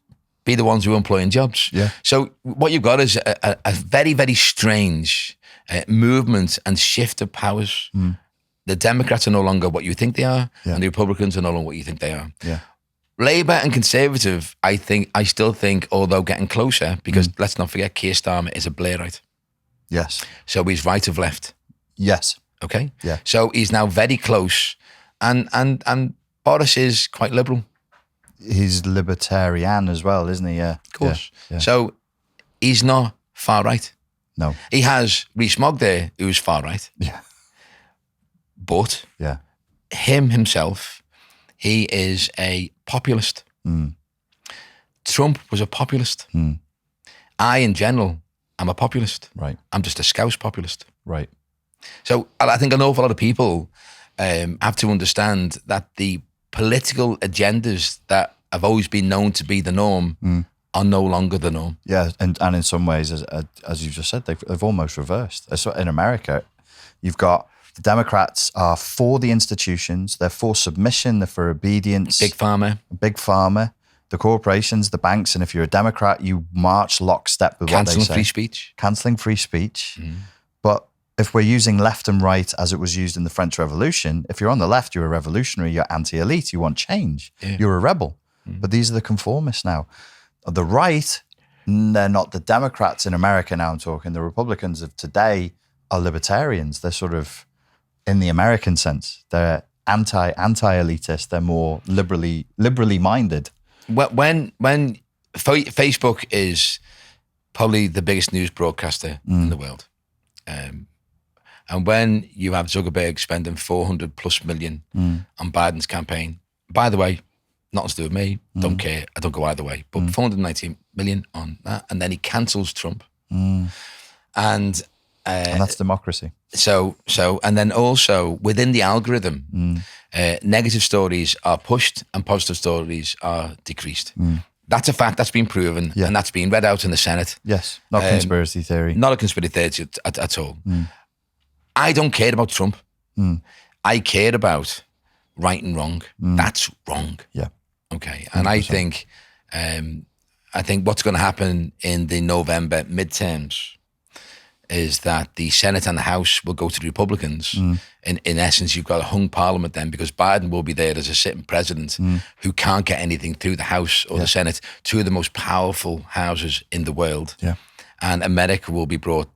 be the ones who are employing jobs. Yeah. So what you've got is a very, very strange movement and shift of powers. The Democrats are no longer what you think they are, and the Republicans are no longer what you think they are. Yeah. Labour and Conservative, I still think, although getting closer, because let's not forget, Kier Starmer is a Blairite. Yes. So he's right of left. Yes. Okay. Yeah. So he's now very close, and Boris is quite liberal. He's libertarian as well, isn't he? Yeah. Of course. Yeah. So he's not far right. No. He has Rees-Mogg there, who's far right. Yeah. But himself, he is a populist. Trump was a populist. I, in general, am a populist. Right. I'm just a Scouse populist. Right. So I think an awful lot of people have to understand that the political agendas that have always been known to be the norm are no longer the norm. Yeah, and in some ways, as you just said, they've almost reversed. So in America, you've got the Democrats are for the institutions, they're for submission, they're for obedience. Big pharma. The corporations, the banks, and if you're a Democrat, you march lockstep with what they say. Cancelling free speech. But if we're using left and right as it was used in the French Revolution, if you're on the left, you're a revolutionary, you're anti-elite, you want change, you're a rebel. But these are the conformists now. The right, they're not the Democrats in America now, I'm talking. The Republicans of today are libertarians. They're sort of, in the American sense, they're anti-elitist. They're more liberally minded. When Facebook is probably the biggest news broadcaster in the world, and when you have Zuckerberg spending 400 plus million on Biden's campaign, by the way, nothing to do with me, don't care, I don't go either way, but 419 million on that, and then he cancels Trump. And that's democracy. So, and then also within the algorithm, negative stories are pushed and positive stories are decreased. That's a fact that's been proven, and that's been read out in the Senate. Yes, not conspiracy theory. Not a conspiracy theory at all. I don't care about Trump. I care about right and wrong. That's wrong. Yeah. Okay. And 100%. I think what's going to happen in the November midterms is that the Senate and the House will go to the Republicans. In essence, you've got a hung parliament then, because Biden will be there as a sitting president who can't get anything through the House or the Senate, two of the most powerful houses in the world. Yeah. And America will be brought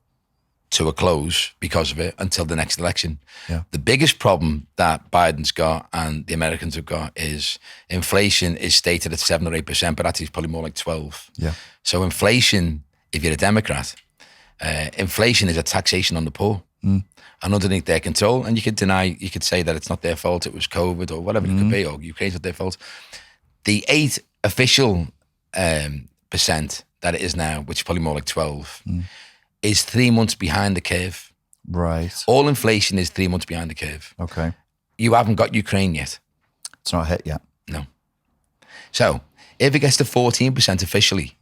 to a close because of it until the next election. Yeah. The biggest problem that Biden's got and the Americans have got is inflation is stated at 7 or 8%, but actually it's probably more like 12. Yeah. So inflation, if you're a Democrat, inflation is a taxation on the poor and underneath their control. And you could say that it's not their fault, it was COVID or whatever it could be, or Ukraine's not their fault. The 8 official percent that it is now, which is probably more like 12, is 3 months behind the curve. Right. All inflation is 3 months behind the curve. Okay. You haven't got Ukraine yet. It's not hit yet. No. So if it gets to 14% officially,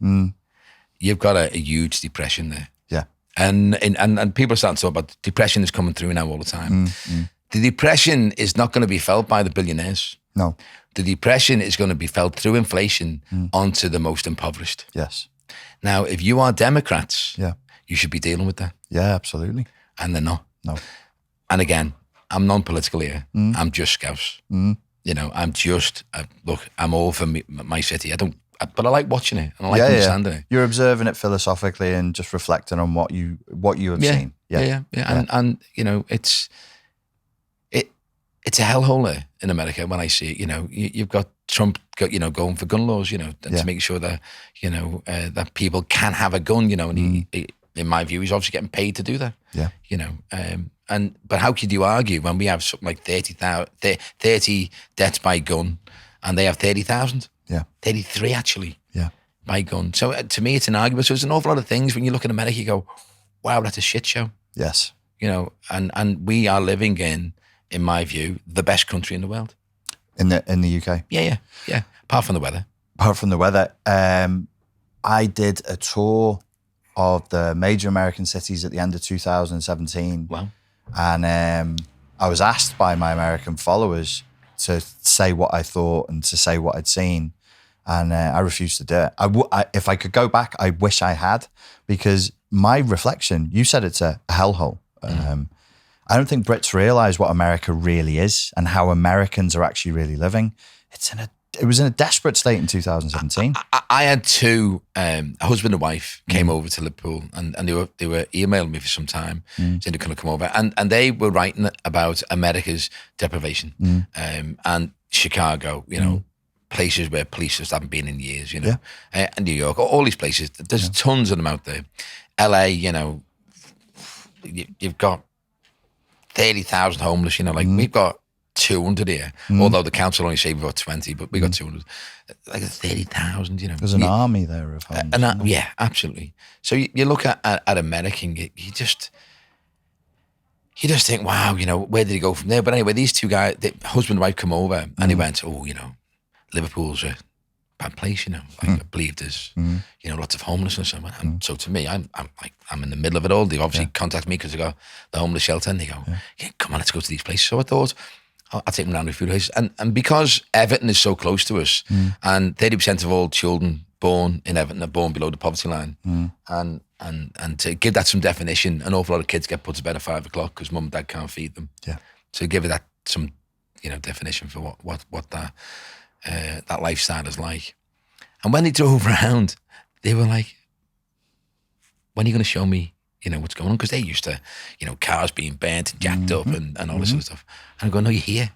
you've got a huge depression there. Yeah. And people are starting to talk about depression is coming through now all the time. The depression is not going to be felt by the billionaires. No. The depression is going to be felt through inflation onto the most impoverished. Yes. Now, if you are Democrats, yeah, you should be dealing with that. Yeah, absolutely. And they're not. No. And again, I'm non-political here. I'm just Scouse. You know, I'm just, look, I'm all for my city. But I like watching it and I like understanding it. You're observing it philosophically and just reflecting on what you have seen. Yeah. And you know, it's a hellhole there in America when I see it. You know, you've got Trump, going for gun laws, and to make sure that, that people can have a gun, and he, in my view, he's obviously getting paid to do that. Yeah. But how could you argue when we have something like 30 deaths by gun and they have 30,000? Yeah. 33 actually. Yeah. By gun. So to me, it's an argument. So there's an awful lot of things when you look at America, you go, wow, that's a shit show. Yes. And we are living in my view, the best country in the world. In the UK? Yeah. Apart from the weather. Apart from the weather. I did a tour of the major American cities at the end of 2017. Wow. And I was asked by my American followers to say what I thought and to say what I'd seen. And I refused to do it. If I could go back, I wish I had, because my reflection, you said it's a hellhole. I don't think Brits realise what America really is and how Americans are actually really living. It was in a desperate state in 2017. I had two, a husband and wife came over to Liverpool, and they were emailing me for some time, saying they're going to come over, and they were writing about America's deprivation, and Chicago, places where police just haven't been in years, and New York, all these places. There's tons of them out there. LA, you've got 30,000 homeless. We've got 200 here, although the council only say we've got 20, but we got 200, like 30,000. There's an army there of homeless. Yeah, absolutely. So you look at American, you just think, wow, where did he go from there? But anyway, these two guys, the husband and wife, come over, and he went, Liverpool's a bad place, I believe there's, lots of homelessness. And so to me, I'm in the middle of it all. They obviously contact me because they got the homeless shelter, and they go, come on, let's go to these places. So I thought, I'll take them down to a few places. And because Everton is so close to us, and 30% of all children born in Everton are born below the poverty line, and to give that some definition, an awful lot of kids get put to bed at 5 o'clock because mum and dad can't feed them. Yeah. So give it that some, definition for what that lifestyle is like. And when they drove around, they were like, when are you going to show me, what's going on? Because they used to, cars being burnt and jacked up and all this sort of stuff. And I go, no, you're here.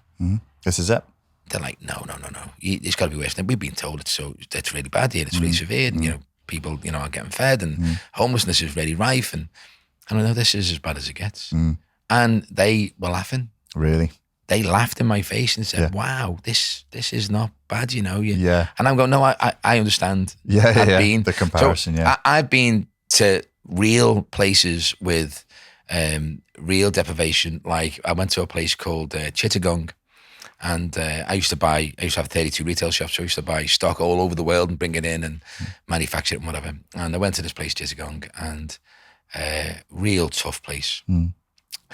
This is it. They're like, no. It's got to be worse. And we've been told it's really bad here. It's really severe. And, people, are getting fed, and homelessness is really rife. And I know this is as bad as it gets. And they were laughing. Really? They laughed in my face and said, wow, this is not bad, Yeah. And I'm going, no, I understand. Been, the comparison, I've been to real places with real deprivation. Like I went to a place called Chittagong, and I used to have 32 retail shops, so I used to buy stock all over the world and bring it in and manufacture it and whatever. And I went to this place, Chittagong, and real tough place.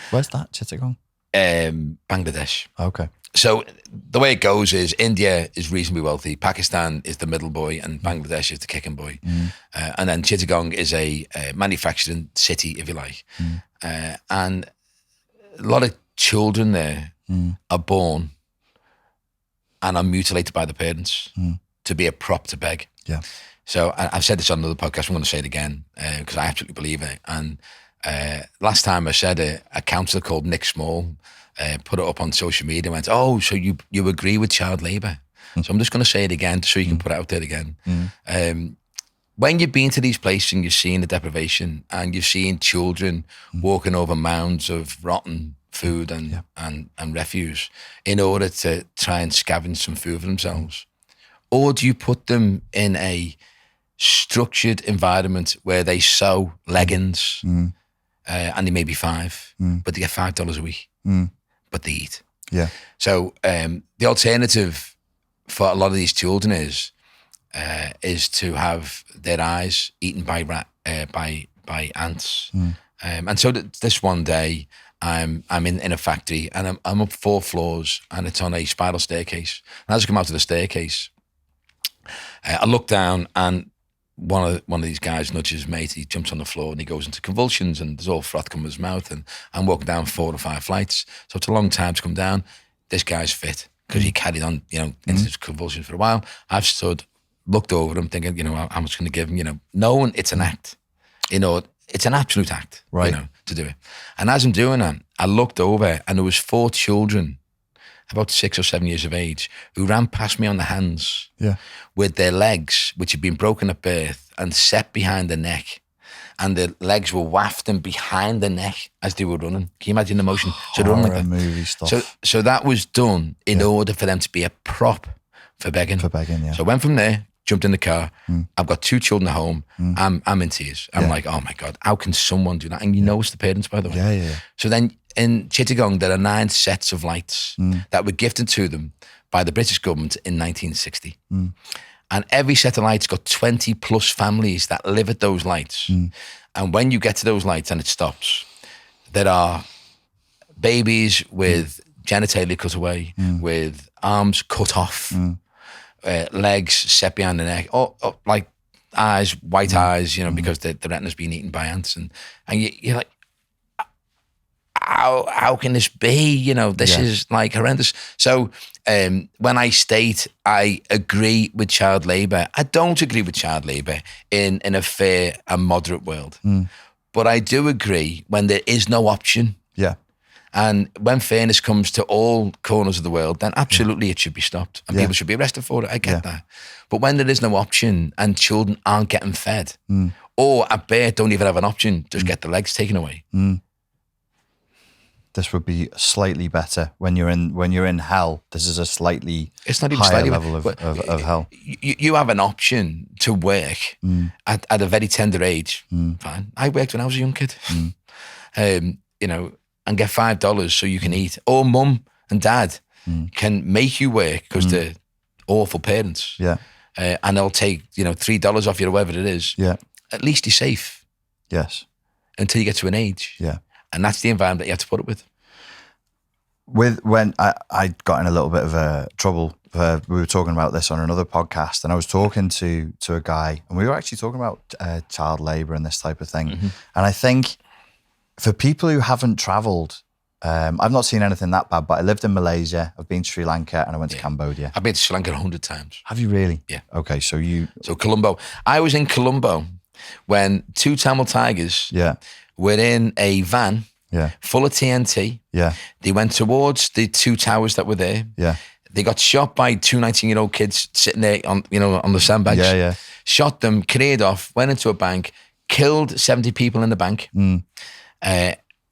Where's that, Chittagong? Bangladesh. Okay. So the way it goes is India is reasonably wealthy, Pakistan is the middle boy, and Bangladesh is the kicking boy. And then Chittagong is a manufacturing city, if you like. And a lot of children there are born and are mutilated by the parents to be a prop to beg. Yeah. So I've said this on another podcast, I'm going to say it again because I absolutely believe it. And last time I said it, a counsellor called Nick Small put it up on social media and went, oh, so you agree with child labour? So I'm just going to say it again so you can put it out there again. When you've been to these places and you've seen the deprivation and you've seen children walking over mounds of rotten food and refuse in order to try and scavenge some food for themselves, or do you put them in a structured environment where they sew leggings and they may be $5, but they get $5 a week, but they eat. Yeah. So the alternative for a lot of these children is to have their eyes eaten by ants. And so this one day, I'm in a factory and I'm up 4 floors and it's on a spiral staircase. And as I come out of the staircase, I look down and one of these guys nudges his mate. He jumps on the floor and he goes into convulsions and there's all froth coming out of his mouth, and I'm walking down 4 or 5 flights. So it's a long time to come down. This guy's fit because he carried on, into his convulsions for a while. I've stood, looked over him thinking, how much going to give him, knowing it's an act, it's an absolute act, right, to do it. And as I'm doing that, I looked over and there was 4 children about 6 or 7 years of age who ran past me on the hands with their legs, which had been broken at birth and set behind the neck. And the legs were wafting behind the neck as they were running. Can you imagine the motion? So they're running like that. Movie stuff. So that was done in order for them to be a prop for begging. So I went from there, jumped in the car. I've got 2 children at home. I'm in tears. I'm like, oh my God, how can someone do that? And it's the parents, by the way. Yeah. So then in Chittagong, there are 9 sets of lights that were gifted to them by the British government in 1960. And every set of lights got 20 plus families that live at those lights. And when you get to those lights and it stops, there are babies with genitalia cut away, with arms cut off, legs set behind the neck, or like eyes, white eyes, because the retina's been eaten by ants, and you're like, how can this be? This is like horrendous. So when I state I agree with child labour, I don't agree with child labour in a fair and moderate world. But I do agree when there is no option. Yeah. And when fairness comes to all corners of the world, then absolutely it should be stopped. And people should be arrested for it. I get that. But when there is no option and children aren't getting fed, or at birth don't even have an option, just get the legs taken away. This would be slightly better when you're in hell. This is a slightly higher level of hell. You have an option to work at a very tender age. Fine. I worked when I was a young kid. And get $5 so you can eat. Or mum and dad can make you work because they're awful parents. Yeah. And they'll take, $3 off you or whatever it is. Yeah. At least you're safe. Yes. Until you get to an age. Yeah. And that's the environment you have to put it with. When I got in a little bit of trouble, we were talking about this on another podcast, and I was talking to a guy, and we were actually talking about child labour and this type of thing. And I think for people who haven't travelled, I've not seen anything that bad, but I lived in Malaysia, I've been to Sri Lanka, and I went to Cambodia. I've been to Sri Lanka 100 times. Have you really? Yeah. Okay, so Colombo. I was in Colombo when 2 Tamil tigers were in a van full of TNT. Yeah. They went towards the 2 towers that were there. Yeah. They got shot by 2 19-year-old kids sitting there on the sandbags. Yeah. Shot them, cleared off, went into a bank, killed 70 people in the bank.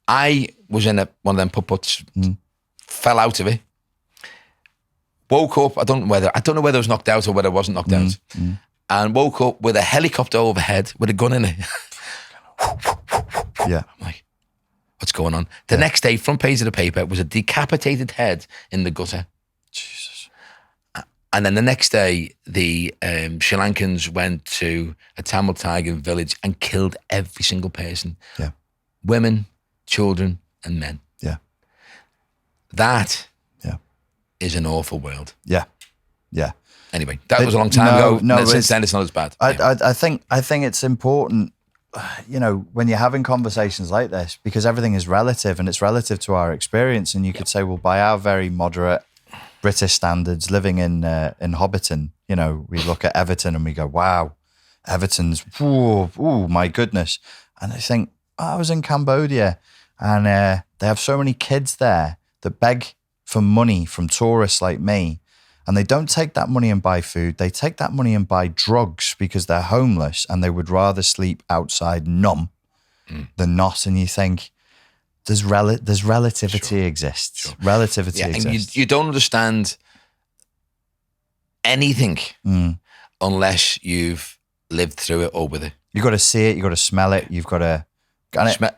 I was in one of them putt-puts, fell out of it, woke up. I don't know whether I was knocked out or whether I wasn't knocked out, and woke up with a helicopter overhead with a gun in it. Yeah. I'm like, what's going on? The next day, front page of the paper was a decapitated head in the gutter. Jesus. And then the next day, the Sri Lankans went to a Tamil tiger village and killed every single person. Yeah. Women, children, and men. Yeah. That is an awful world. Yeah. Yeah. Anyway, that was a long time ago. No, since then, it's not as bad. I think it's important, when you're having conversations like this, because everything is relative, and it's relative to our experience. And you could say, well, by our very moderate British standards, living in Hobbiton, we look at Everton and we go, wow, Everton's, ooh, my goodness. And I think, I was in Cambodia, and they have so many kids there that beg for money from tourists like me, and they don't take that money and buy food. They take that money and buy drugs because they're homeless, and they would rather sleep outside numb than not. And you think, there's relativity exists. Sure. Relativity exists. And you don't understand anything unless you've lived through it or with it. You've got to see it. You've got to smell it. You've got to...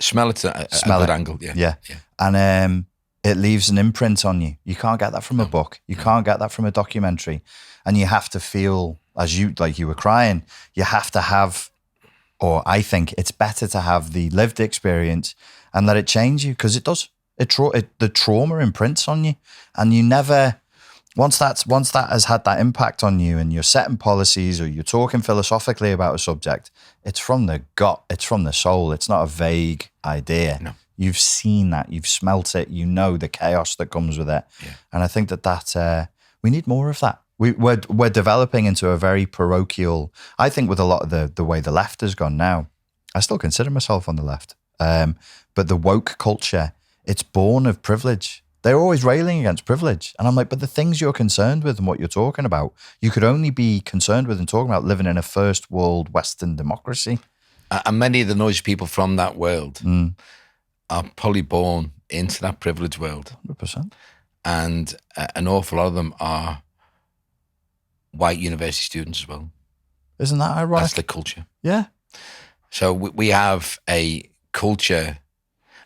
Smell it at a good angle, yeah. And it leaves an imprint on you. You can't get that from a book. You can't get that from a documentary. And you have to feel, like you were crying, you have to have, or I think it's better to have the lived experience and let it change you, because it does. The trauma imprints on you, and you never... Once that has had that impact on you, and you're setting policies or you're talking philosophically about a subject, it's from the gut, it's from the soul. It's not a vague idea. No. You've seen that, you've smelt it, you know the chaos that comes with it. Yeah. And I think that we need more of that. We're developing into a very parochial, I think, with a lot of the way the left has gone now. I still consider myself on the left. But the woke culture, it's born of privilege. They're always railing against privilege. And I'm like, but the things you're concerned with and what you're talking about, you could only be concerned with and talking about living in a first world Western democracy. And many of the noisy people from that world are probably born into that privileged world. 100%. And an awful lot of them are white university students as well. Isn't that ironic? That's the culture. Yeah. So we have a culture...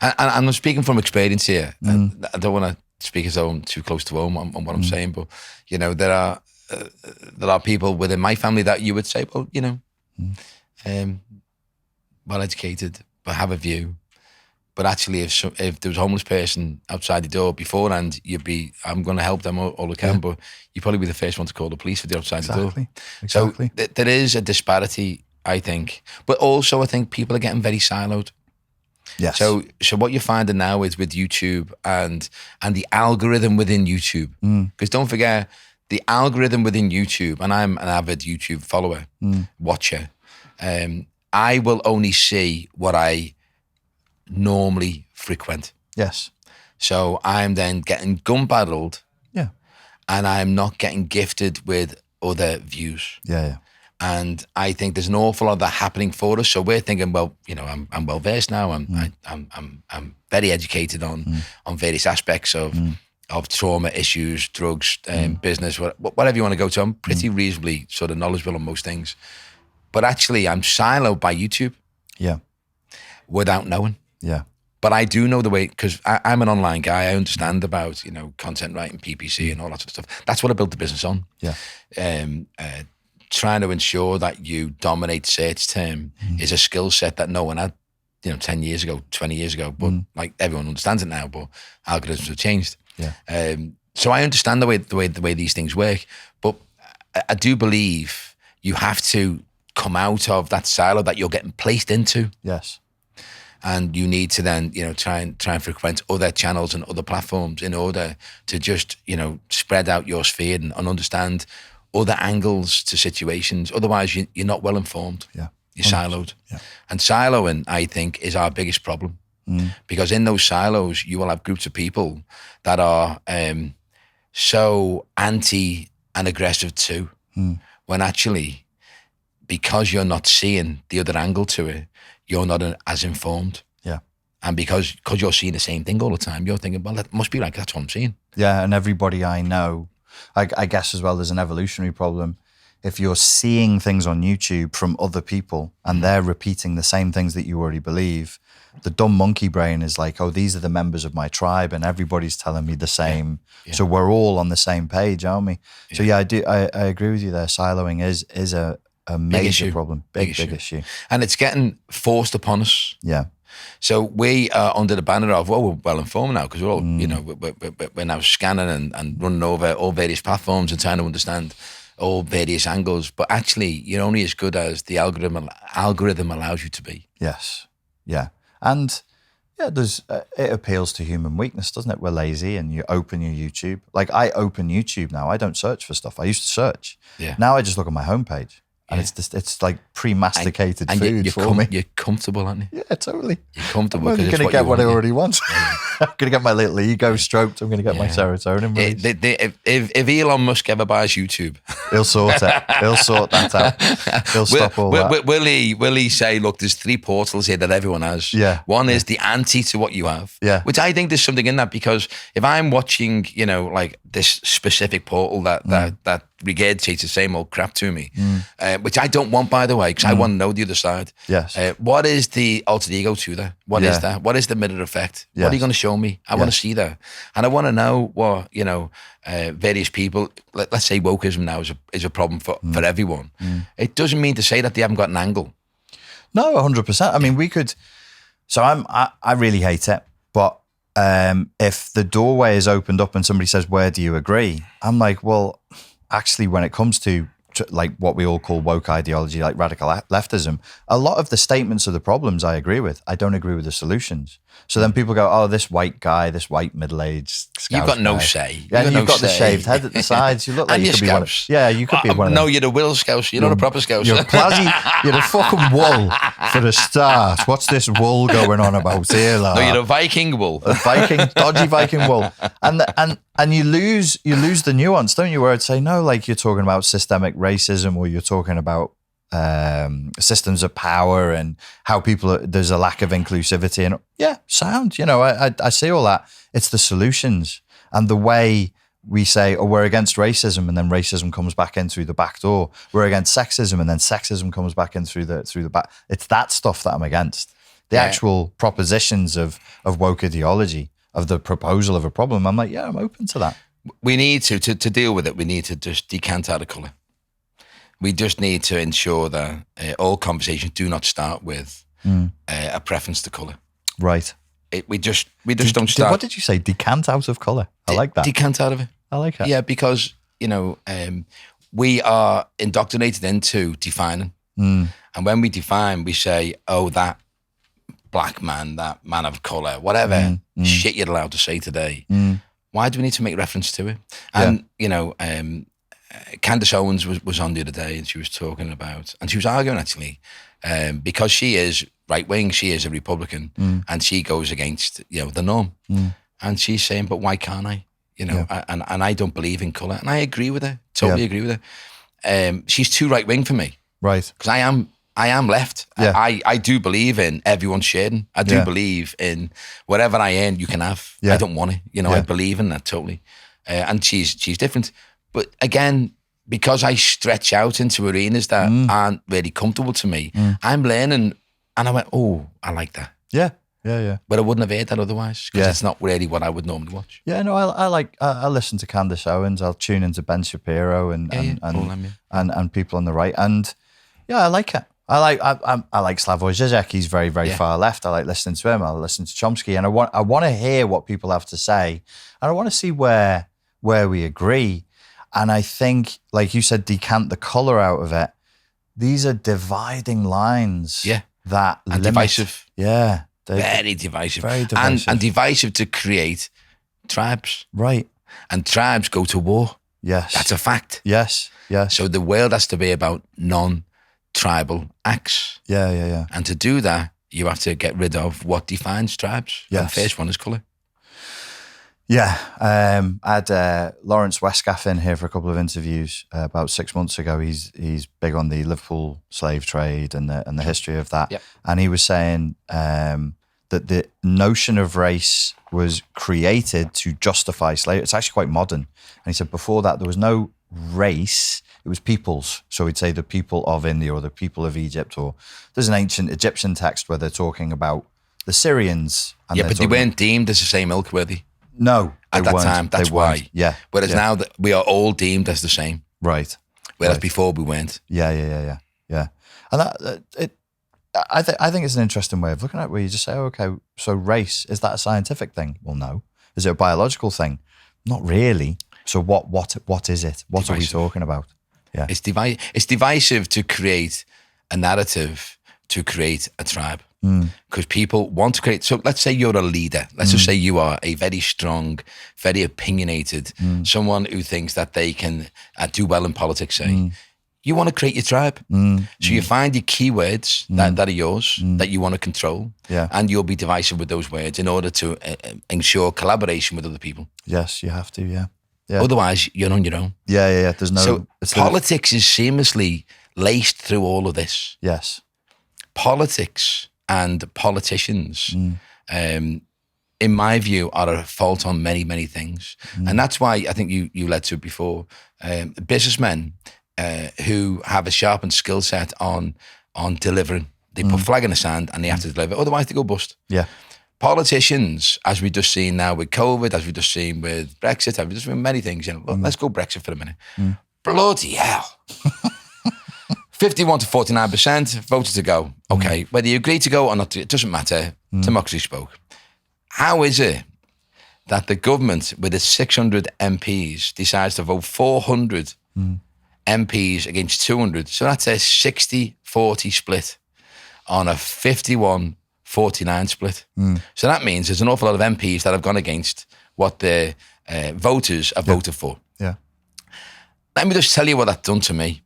And I'm speaking from experience here. I don't want to speak as though I'm too close to home on what I'm saying, but there are people within my family that you would say, well, well educated, but have a view, But actually, if there was a homeless person outside the door beforehand, I'm going to help them all I can, but you'd probably be the first one to call the police if they're outside the door. Exactly. So there is a disparity, I think. But also, I think people are getting very siloed. Yes. So what you're finding now is with YouTube and the algorithm within YouTube, because don't forget, the algorithm within YouTube, and I'm an avid YouTube follower, watcher, I will only see what I normally frequent. Yes. So I'm then getting gun-barreled. Yeah. And I'm not getting gifted with other views. Yeah. And I think there's an awful lot of that happening for us. So we're thinking, well, I'm well versed now. I'm very educated on various aspects of trauma issues, drugs, business, whatever you want to go to. I'm pretty reasonably sort of knowledgeable on most things. But actually, I'm siloed by YouTube. Yeah. Without knowing. Yeah. But I do know the way, because I'm an online guy. I understand about, content writing, PPC and all that sort of stuff. That's what I built the business on. Yeah. Trying to ensure that you dominate search term is a skill set that no one had, 10 years ago, 20 years ago. But like everyone understands it now, but algorithms have changed. Yeah. So I understand the way these things work. But I do believe you have to come out of that silo that you're getting placed into. Yes. And you need to then, try and frequent other channels and other platforms in order to just, spread out your sphere and understand other angles to situations. Otherwise, you're not well informed. Yeah. You're siloed. Yeah. And siloing, I think, is our biggest problem. Because in those silos, you will have groups of people that are so anti and aggressive too, when actually, because you're not seeing the other angle to it, you're not as informed. Yeah. And because you're seeing the same thing all the time, you're thinking, well, that must be like, that's what I'm seeing. Yeah, and everybody I know, I guess as well, there's an evolutionary problem. If you're seeing things on YouTube from other people and they're repeating the same things that you already believe, the dumb monkey brain is like, oh, these are the members of my tribe and everybody's telling me the same. Yeah. So we're all on the same page, aren't we? Yeah. So yeah, I agree with you there. Siloing is a major problem, big issue. And it's getting forced upon us. Yeah. So we are under the banner of, well, we're well informed now because we're all, we're now scanning and running over all various platforms and trying to understand all various angles. But actually, you're only as good as the algorithm allows you to be. Yes. Yeah. And yeah, it appeals to human weakness, doesn't it? We're lazy and you open your YouTube. Like I open YouTube now. I don't search for stuff. I used to search. Yeah. Now I just look at my homepage. And it's like pre-masticated food for me. You're comfortable, aren't you? Yeah, totally. You're comfortable. I'm going to get what I already want. I'm going to get my little ego stroked. I'm going to get my serotonin released. If Elon Musk ever buys YouTube, he'll sort it. He'll sort that out. He'll stop all that. Will he say, look, there's 3 portals here that everyone has. Yeah. One is the anti to what you have. Yeah. Which I think there's something in that, because if I'm watching, like this specific portal that regurgitates the same old crap to me, which I don't want, by the way, because I want to know the other side. Yes. What is the alter ego to that? What is that? What is the mirror effect? Yes. What are you going to show me? I want to see that. And I want to know what, various people, let's say wokeism now is a problem for everyone. It doesn't mean to say that they haven't got an angle. No, 100%. I mean, we could, so I really hate it, but if the doorway is opened up and somebody says, where do you agree? I'm like, well, actually, when it comes to like what we all call woke ideology, like radical leftism, a lot of the statements of the problems I agree with. I don't agree with the solutions. So then people go, oh, this white guy, this white middle-aged Scouse You've got no guy. say. Yeah, you've got the shaved head at the sides. You look like you could be one of, you could be one of them. No, you're a Will Scouse. You're not a proper Scouse. You're a plazzy. You're a fucking wool for a start. What's this wool going on about here, lad? No, you're a Viking wool. A dodgy Viking wool. And you lose the nuance, don't you? Where I'd say, no, like you're talking about systemic racism, or you're talking about systems of power and how there's a lack of inclusivity, and sound. I see all that. It's the solutions and the way we say, oh, we're against racism, and then racism comes back in through the back door. We're against sexism, and then sexism comes back in through the back. It's that stuff that I'm against. The actual propositions of woke ideology, of the proposal of a problem. I'm like, I'm open to that. We need to deal with it. We need to just decant out of colour. We just need to ensure that all conversations do not start with a preference to colour. Right. we just don't start. What did you say? Decant out of colour. I like that. Decant out of it. I like it. Yeah, because we are indoctrinated into defining, and when we define, we say, "Oh, that black man, that man of colour, whatever shit you're allowed to say today." Why do we need to make reference to it? And Candace Owens was on the other day, and she was talking about, and she was arguing actually, because she is right wing, she is a Republican, and she goes against the norm, and she's saying, but why can't I? And I don't believe in colour, and I agree with her, totally agree with her. She's too right wing for me, right? Because I am left. Yeah. I do believe in everyone sharing. I do believe in whatever I earn, you can have. Yeah. I don't want it. I believe in that totally. And she's different. But again, because I stretch out into arenas that aren't really comfortable to me, I'm learning, and I went, oh, I like that. Yeah. But I wouldn't have heard that otherwise, because it's not really what I would normally watch. Yeah, no, I listen to Candace Owens. I'll tune into Ben Shapiro and people on the right, and I like it. I like Slavoj Žižek. He's very, very far left. I like listening to him. I listen to Chomsky, and I want to hear what people have to say, and I want to see where we agree. And I think, like you said, decant the colour out of it. These are dividing lines. Yeah, that and limit. divisive. Yeah, very divisive. Very divisive. And divisive to create tribes. Right. And tribes go to war. Yes, that's a fact. Yes. So the world has to be about non-tribal acts. Yeah. And to do that, you have to get rid of what defines tribes. Yes. And the first one is colour. Yeah. I had Lawrence Westcalf in here for a couple of interviews about 6 months ago. He's big on the Liverpool slave trade and the history of that. Yep. And he was saying that the notion of race was created to justify slavery. It's actually quite modern. And he said before that there was no race, it was peoples. So he'd say the people of India or the people of Egypt, or there's an ancient Egyptian text where they're talking about the Syrians. And but they weren't deemed as the same ilk, were they? No. At that time, that's why. Yeah. Whereas now that we are all deemed as the same. Right. Whereas before we weren't. Yeah. And I think it's an interesting way of looking at it, where you just say, oh, okay, so race, is that a scientific thing? Well, no. Is it a biological thing? Not really. So what is it? What divisive. Are we talking about? Yeah. It's divisive to create a narrative, to create a tribe. Because people want to create. So let's say you're a leader. Let's just say you are a very strong, very opinionated, someone who thinks that they can do well in politics, say. You want to create your tribe. So you find your keywords that are yours, that you want to control. Yeah. And you'll be divisive with those words in order to ensure collaboration with other people. Yes, you have to, yeah. Otherwise, you're on your own. Yeah. There's no... So politics is seamlessly laced through all of this. Yes. Politics and politicians, in my view, are a fault on many, many things. And that's why I think you led to it before. Businessmen who have a sharpened skill set on delivering. They put flag in the sand and they have to deliver. Otherwise, they go bust. Yeah. Politicians, as we've just seen now with COVID, as we've just seen with Brexit, as we've just seen many things. Let's go Brexit for a minute. Bloody hell. 51 to 49% voted to go. Okay, whether you agree to go or not, it doesn't matter. Democracy spoke. How is it that the government, with its 600 MPs, decides to vote 400 MPs against 200? So that's a 60-40 split on a 51-49 split. So that means there's an awful lot of MPs that have gone against what the voters have voted for. Yeah. Let me just tell you what that's done to me.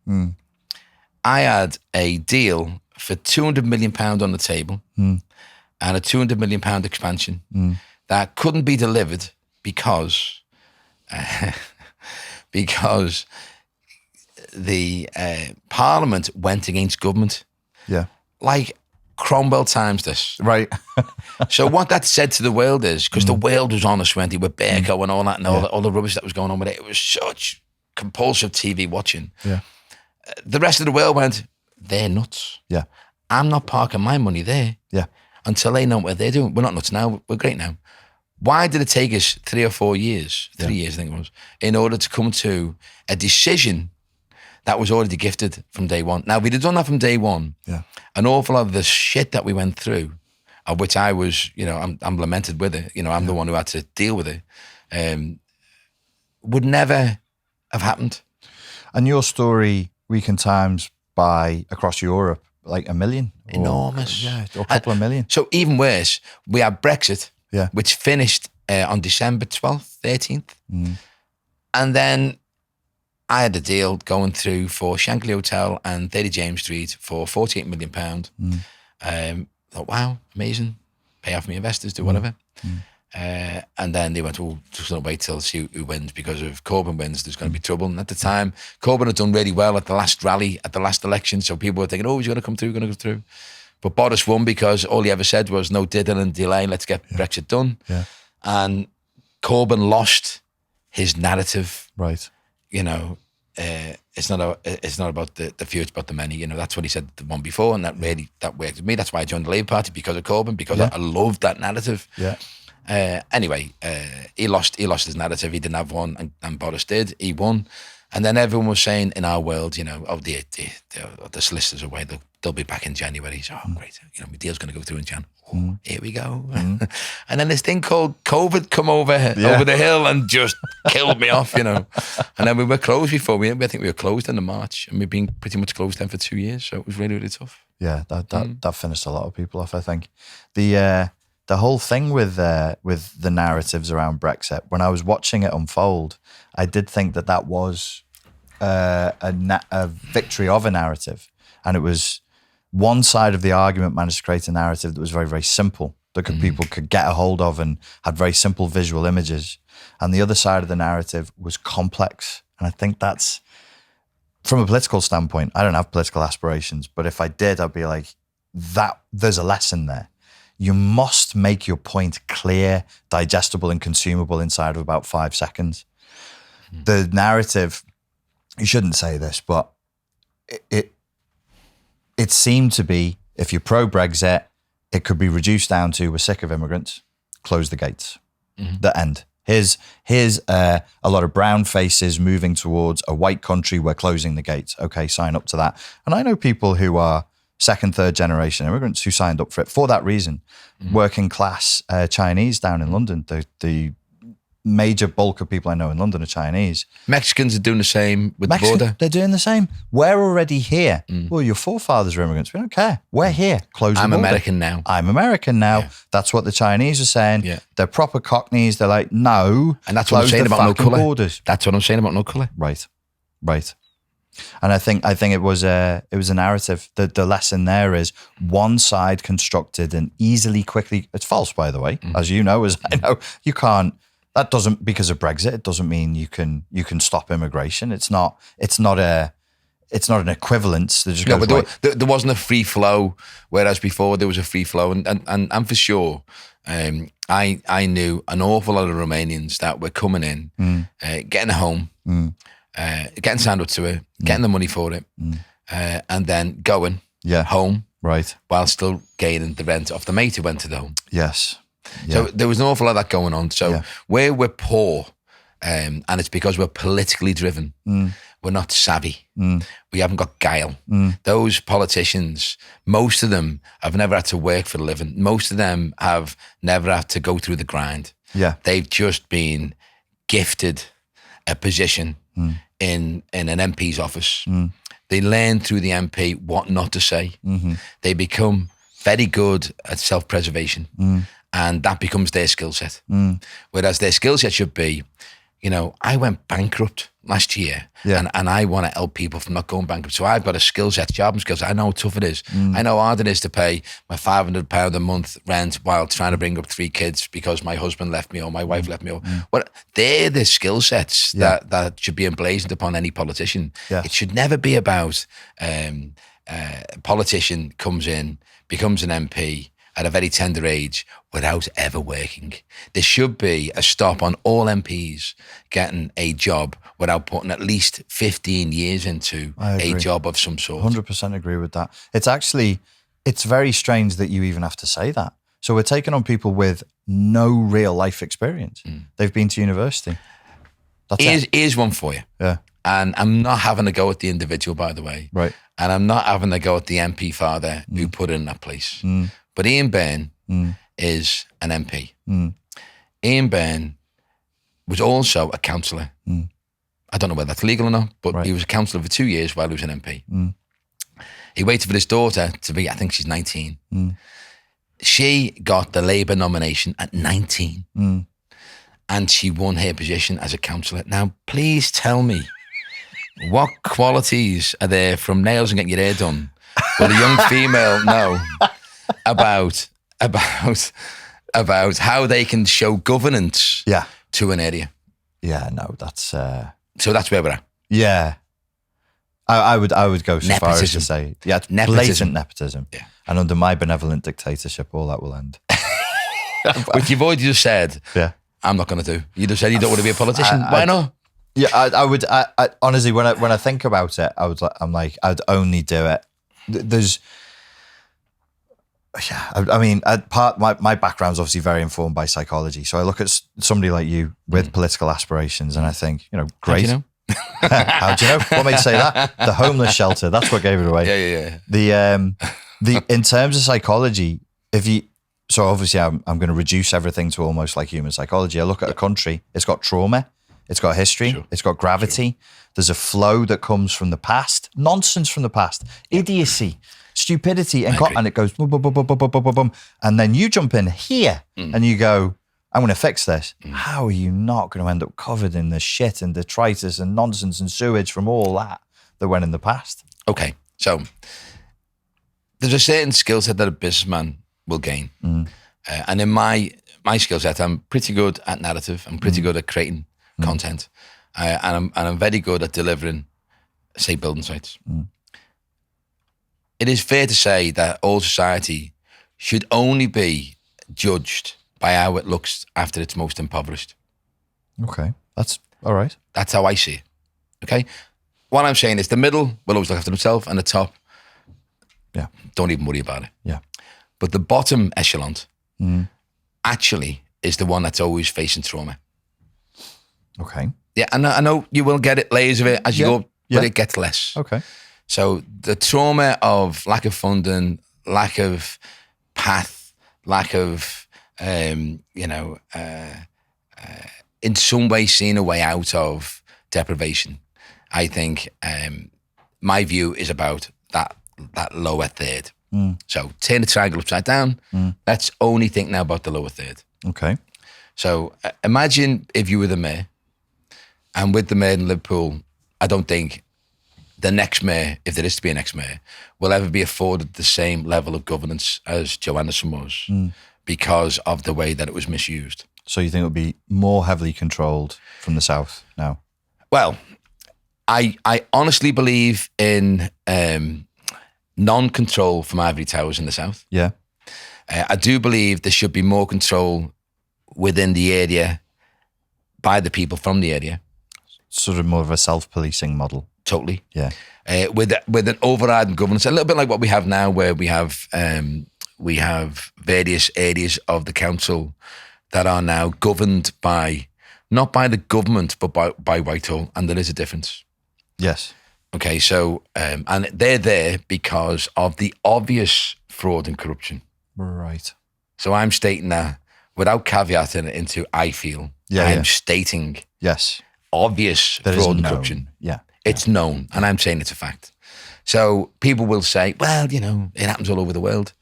I had a deal for £200 million on the table and a £200 million expansion that couldn't be delivered because the Parliament went against government. Yeah. Like Cromwell times this. Right. So what that said to the world is, because the world was on us, went with Berko and all that and all the rubbish that was going on with it. It was such compulsive TV watching. Yeah. The rest of the world went, they're nuts. Yeah. I'm not parking my money there. Yeah. Until they know what they're doing. We're not nuts now. We're great now. Why did it take us 3 or 4 years, 3 years I think it was, in order to come to a decision that was already gifted from day one? Now, if we'd have done that from day one, an awful lot of the shit that we went through of which I was, I'm lamented with it. I'm the one who had to deal with it. Would never have happened. And your story, Weekend Times, by across Europe, like 1 million. Enormous. Or a couple of million. So even worse, we had Brexit, Yeah. which finished on December 12th, 13th. And then I had a deal going through for Shankly Hotel and 30 James Street for £48 million. Thought, wow, amazing. Pay off my investors, do whatever. And then they went, just going to wait till see who wins, because if Corbyn wins, there's going to be trouble. And at the time, Corbyn had done really well at the last rally, at the last election. So people were thinking, he's going to come through, But Boris won because all he ever said was no diddle and delay, let's get Brexit done. Yeah. And Corbyn lost his narrative. Right. It's not about the few, it's about the many. That's what he said the one before, and that worked with me. That's why I joined the Labour Party, because of Corbyn, because I loved that narrative. Yeah. Anyway, he lost his narrative. He didn't have one, and Boris did. He won, and then everyone was saying in our world, the solicitors are away. They'll be back in January. So great, my deal's going to go through in Jan. Here we go. And then this thing called COVID come over the hill and just killed me off, And then we were closed before. I think we were closed in March, and we've been pretty much closed then for 2 years. So it was really, really tough. Yeah, that finished a lot of people off, I think. The whole thing with the narratives around Brexit, when I was watching it unfold, I did think that was a victory of a narrative. And it was one side of the argument managed to create a narrative that was very, very simple, that people could get a hold of and had very simple visual images. And the other side of the narrative was complex. And I think that's, from a political standpoint, I don't have political aspirations, but if I did, I'd be like, there's a lesson there. You must make your point clear, digestible, and consumable inside of about 5 seconds. The narrative, you shouldn't say this, but it seemed to be, if you're pro-Brexit, it could be reduced down to, we're sick of immigrants, close the gates. The end. Here's a lot of brown faces moving towards a white country, we're closing the gates. Okay, sign up to that. And I know people who are second, third generation immigrants who signed up for it for that reason. Working class Chinese down in London, the major bulk of people I know in London are Chinese. Mexicans are doing the same with the border. They're doing the same. We're already here. Well, your forefathers were immigrants. We don't care. We're here. Close the border. American now. I'm American now. Yeah. That's what the Chinese are saying. Yeah. They're proper cockneys. They're like, no. And that's what I'm saying about no colour. Borders. That's what I'm saying about no colour. Right. And I think it was a narrative. The lesson there is one side constructed and quickly. It's false, by the way, as you know, as I know. You can't. That doesn't, because of Brexit, it doesn't mean you can stop immigration. It's not an equivalence. There wasn't a free flow, whereas before there was a free flow, and for sure, I knew an awful lot of Romanians that were coming in, getting a home, getting signed up to it, getting the money for it, and then going home, right, while still gaining the rent off the mate who went to the home. Yes. Yeah. So there was an awful lot of that going on. So where we're poor, and it's because we're politically driven, we're not savvy, we haven't got guile. Those politicians, most of them have never had to work for a living. Most of them have never had to go through the grind. Yeah. They've just been gifted a position in an MP's office. They learn through the MP what not to say. They become very good at self-preservation. And that becomes their skill set. Whereas their skill set should be, I went bankrupt last year and I want to help people from not going bankrupt. So I've got a skill set, job and skills. I know how tough it is. I know how hard it is to pay my £500 a month rent while trying to bring up 3 kids because my husband left me or my wife left me. Well, they're the skill sets that should be emblazoned upon any politician. It should never be about a politician comes in, becomes an MP, at a very tender age without ever working. There should be a stop on all MPs getting a job without putting at least 15 years into a job of some sort. 100% agree with that. It's very strange that you even have to say that. So we're taking on people with no real life experience. They've been to university. Here's one for you. Yeah. And I'm not having a go at the individual, by the way. Right. And I'm not having a go at the MP father who put in that place. But Ian Byrne is an MP. Ian Byrne was also a councillor. I don't know whether that's legal or not, but he was a councillor for 2 years while he was an MP. He waited for his daughter to be, I think she's 19. She got the Labour nomination at 19. And she won her position as a councillor. Now, please tell me, what qualities are there from nails and getting your hair done will a young female know about how they can show governance to an area? Yeah, no, that's... So that's where we're at. Yeah. I would go so far as to say, it's blatant nepotism. Yeah. And under my benevolent dictatorship, all that will end. Which you've already just said, I'm not going to do. You just said you don't want to be a politician. Why not? Yeah, I would. I honestly, when I think about it, I'm like, I'd only do it. There's, I mean, my background's obviously very informed by psychology. So I look at somebody like you with political aspirations, and I think, great. How do you know? How do you know? What made you say that? The homeless shelter. That's what gave it away. Yeah. The in terms of psychology, so obviously I'm going to reduce everything to almost like human psychology. I look at a country, it's got trauma, it's got history, it's got gravity. There's a flow that comes from the past, nonsense from the past, idiocy, stupidity, and it goes boom, boom, boom, boom, boom, boom, boom, boom. And then you jump in here and you go, I'm going to fix this. How are you not going to end up covered in the shit and detritus and nonsense and sewage from all that went in the past? Okay, so there's a certain skill set that a businessman will gain. And in my skill set, I'm pretty good at narrative. I'm pretty good at creating content. And I'm very good at delivering, say, building sites. It is fair to say that all society should only be judged by how it looks after it's most impoverished. Okay, that's all right. That's how I see it. Okay? What I'm saying is the middle will always look after themselves, and the top, don't even worry about it. Yeah. But the bottom echelon actually is the one that's always facing trauma. Okay. Yeah, and I know you will get it, layers of it as you go, but it gets less. Okay. So the trauma of lack of funding, lack of path, lack of, in some way seeing a way out of deprivation, I think my view is about that lower third. So turn the triangle upside down. Let's only think now about the lower third. Okay. So imagine if you were the mayor, and with the mayor in Liverpool, I don't think the next mayor, if there is to be a next mayor, will ever be afforded the same level of governance as Joe Anderson was because of the way that it was misused. So you think it'll be more heavily controlled from the south now? Well, I honestly believe in non-control from ivory towers in the south. Yeah. I do believe there should be more control within the area by the people from the area. Sort of more of a self-policing model. Totally. Yeah. With an overriding governance, a little bit like what we have now, where we have various areas of the council that are now governed by, not by the government, but by Whitehall, and there is a difference. Yes. Okay, so, and they're there because of the obvious fraud and corruption. Right. So I'm stating that without caveating it into I feel. I'm stating obvious fraud and corruption. Yeah. It's known, and I'm saying it's a fact. So people will say, well, it happens all over the world,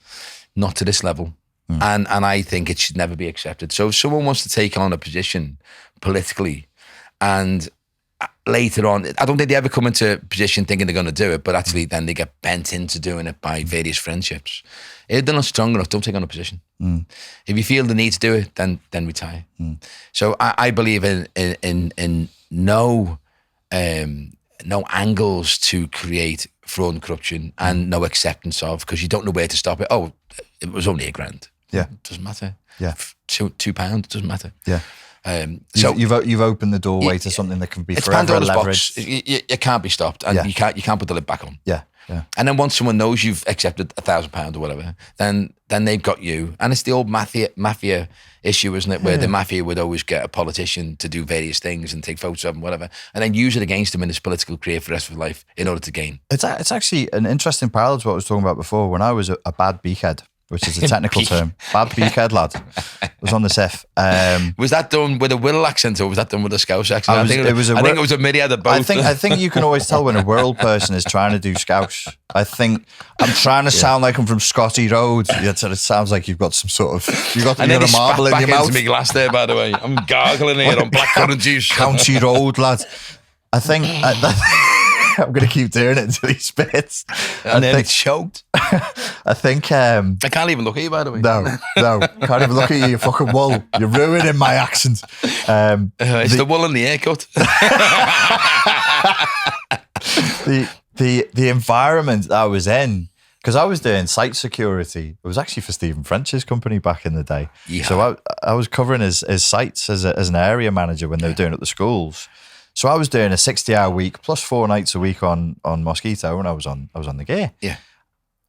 not to this level. And I think it should never be accepted. So if someone wants to take on a position politically, and later on, I don't think they ever come into a position thinking they're going to do it, but actually then they get bent into doing it by various friendships. If they're not strong enough, don't take on a position. If you feel the need to do it, then retire. So I believe in no angles to create fraud and corruption, and no acceptance of, because you don't know where to stop it. Oh, it was only £1,000. Yeah, it doesn't matter. Yeah, £2, it doesn't matter. Yeah. So you've opened the doorway to something that can be forever leveraged. It can't be stopped, and you can't put the lid back on. Yeah. And then once someone knows you've accepted £1,000 or whatever, then they've got you. And it's the old mafia issue, isn't it? Where the mafia would always get a politician to do various things and take photos of them, whatever, and then use it against him in his political career for the rest of his life in order to gain. It's actually an interesting parallel to what I was talking about before. When I was a bad beakhead, which is a technical term. Bad beakhead, lad. Was on the SIF. Was that done with a Wirral accent or was that done with a Scouse accent? I think it was a myriad of both. I think you can always tell when a Wirral person is trying to do Scouse. I think I'm trying to sound like I'm from Scotty Road. It sounds like you've got some sort of you got a marble in your mouth. Into my glass there, by the way. I'm gargling here on blackcurrant juice. County Road, lad. I think I'm going to keep doing it until he spits. And then it's choked. I think... I can't even look at you, by the way. No. Can't even look at you, you fucking wool. You're ruining my accent. It's the wool and the haircut. The environment that I was in, because I was doing site security. It was actually for Stephen French's company back in the day. Yeah. So I was covering his sites as an area manager when they were doing it at the schools. So I was doing a 60-hour week plus 4 nights a week on Mosquito when I was on the gear. Yeah.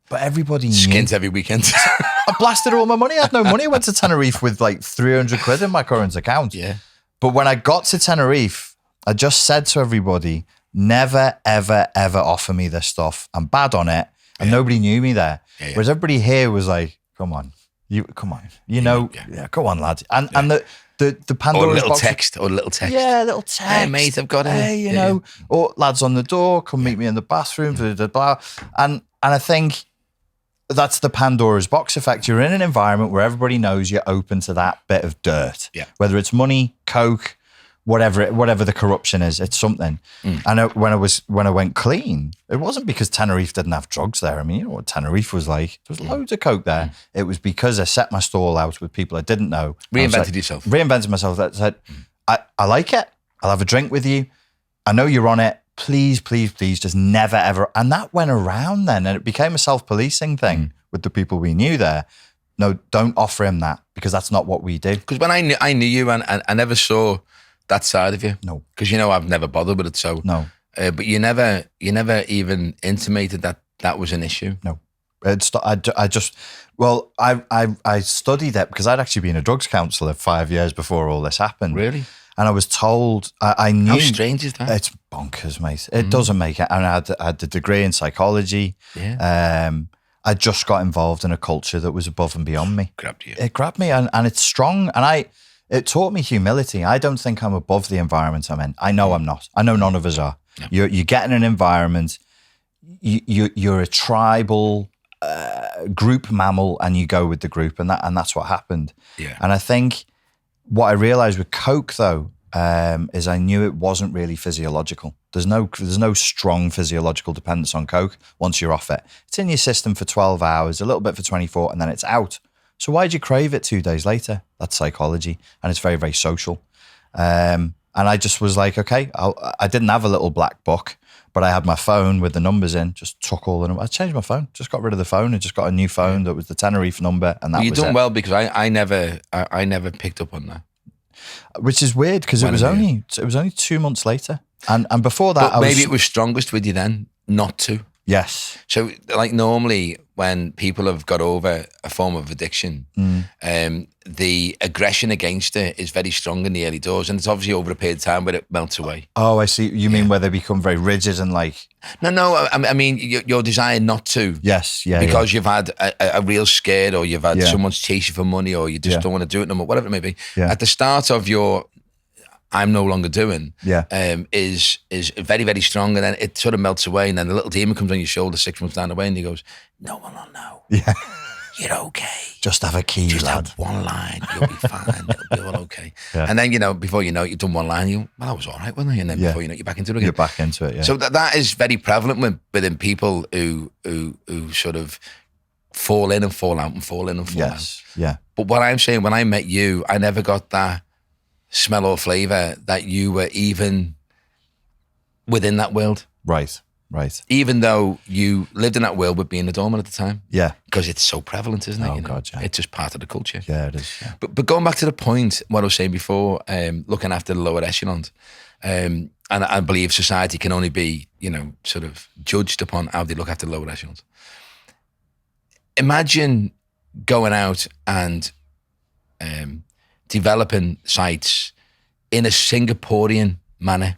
But everybody knew. Skins every weekend. I blasted all my money. I had no money. I went to Tenerife with like 300 quid in my current account. Yeah. But when I got to Tenerife, I just said to everybody, never, ever, ever offer me this stuff. I'm bad on it. And nobody knew me there. Yeah, yeah. Whereas everybody here was like, come on. Go on, lads. And the Pandora's or a little box. text. Yeah, little text. Hey, mate, I've got it. Hey, you know, or lads on the door, come meet me in the bathroom, blah, blah, blah. And I think that's the Pandora's box effect. You're in an environment where everybody knows you're open to that bit of dirt. Yeah. Whether it's money, coke, whatever the corruption is, it's something. And when I went clean, it wasn't because Tenerife didn't have drugs there. I mean, you know what Tenerife was like? There was loads of coke there. It was because I set my stall out with people I didn't know. Reinvented myself. That said, I like it. I'll have a drink with you. I know you're on it. Please, please, please, just never, ever. And that went around then, and it became a self-policing thing with the people we knew there. No, don't offer him that, because that's not what we do. Because when I knew you and I never saw that side of you. No. Because, I've never bothered with it, so. No. But you never even intimated that was an issue. No. I studied it because I'd actually been a drugs counsellor 5 years before all this happened. Really? And I was told, I knew. How strange is that? It's bonkers, mate. It doesn't make it. And I had the degree in psychology. Yeah. I just got involved in a culture that was above and beyond me. Grabbed you. It grabbed me, and it's strong. And it taught me humility. I don't think I'm above the environment I'm in. I know I'm not. I know none of us are. No. You get in an environment, you're a tribal group mammal, and you go with the group, and that's what happened. Yeah. And I think what I realized with Coke, though, is I knew it wasn't really physiological. There's no strong physiological dependence on Coke once you're off it. It's in your system for 12 hours, a little bit for 24, and then it's out. So why'd you crave it 2 days later? That's psychology, and it's very, very social. And I just was like, okay, I didn't have a little black book, but I had my phone with the numbers in, just took all the numbers. I changed my phone, just got rid of the phone and just got a new phone that was the Tenerife number, and that was it. You've done well, because I never picked up on that. Which is weird, because it was only 2 months later. And before that, maybe it was strongest with you then, not to. Yes. So, like, normally when people have got over a form of addiction, the aggression against it is very strong in the early doors, and it's obviously over a period of time where it melts away. Oh, I see. You mean where they become very rigid and like... No, I mean, your desire not to. Yes, yeah. Because you've had a real scare, or you've had someone's chase you for money, or you just don't want to do it no more, whatever it may be. Yeah. At the start of your... I'm no longer doing, is very, very strong, and then it sort of melts away, and then the little demon comes on your shoulder 6 months down the way, and he goes, "No one will know. Yeah, you're okay. Just have a key, just lad. Have one line, you'll be fine. It'll be all okay." Yeah. And then before you know it, you've done one line. Well, that was all right, wasn't it? And then before you know it, you're back into it again. You're back into it. Yeah. So that is very prevalent within people who sort of fall in and fall out and fall in and fall out. Yeah. But what I'm saying, when I met you, I never got that smell or flavour that you were even within that world. Right. Even though you lived in that world with being a doorman at the time. Yeah. Because it's so prevalent, isn't it? Oh, God, yeah. It's just part of the culture. Yeah, it is. Yeah. But going back to the point, what I was saying before, looking after the lower echelons, and I believe society can only be, sort of judged upon how they look after the lower echelons. Imagine going out and developing sites in a Singaporean manner.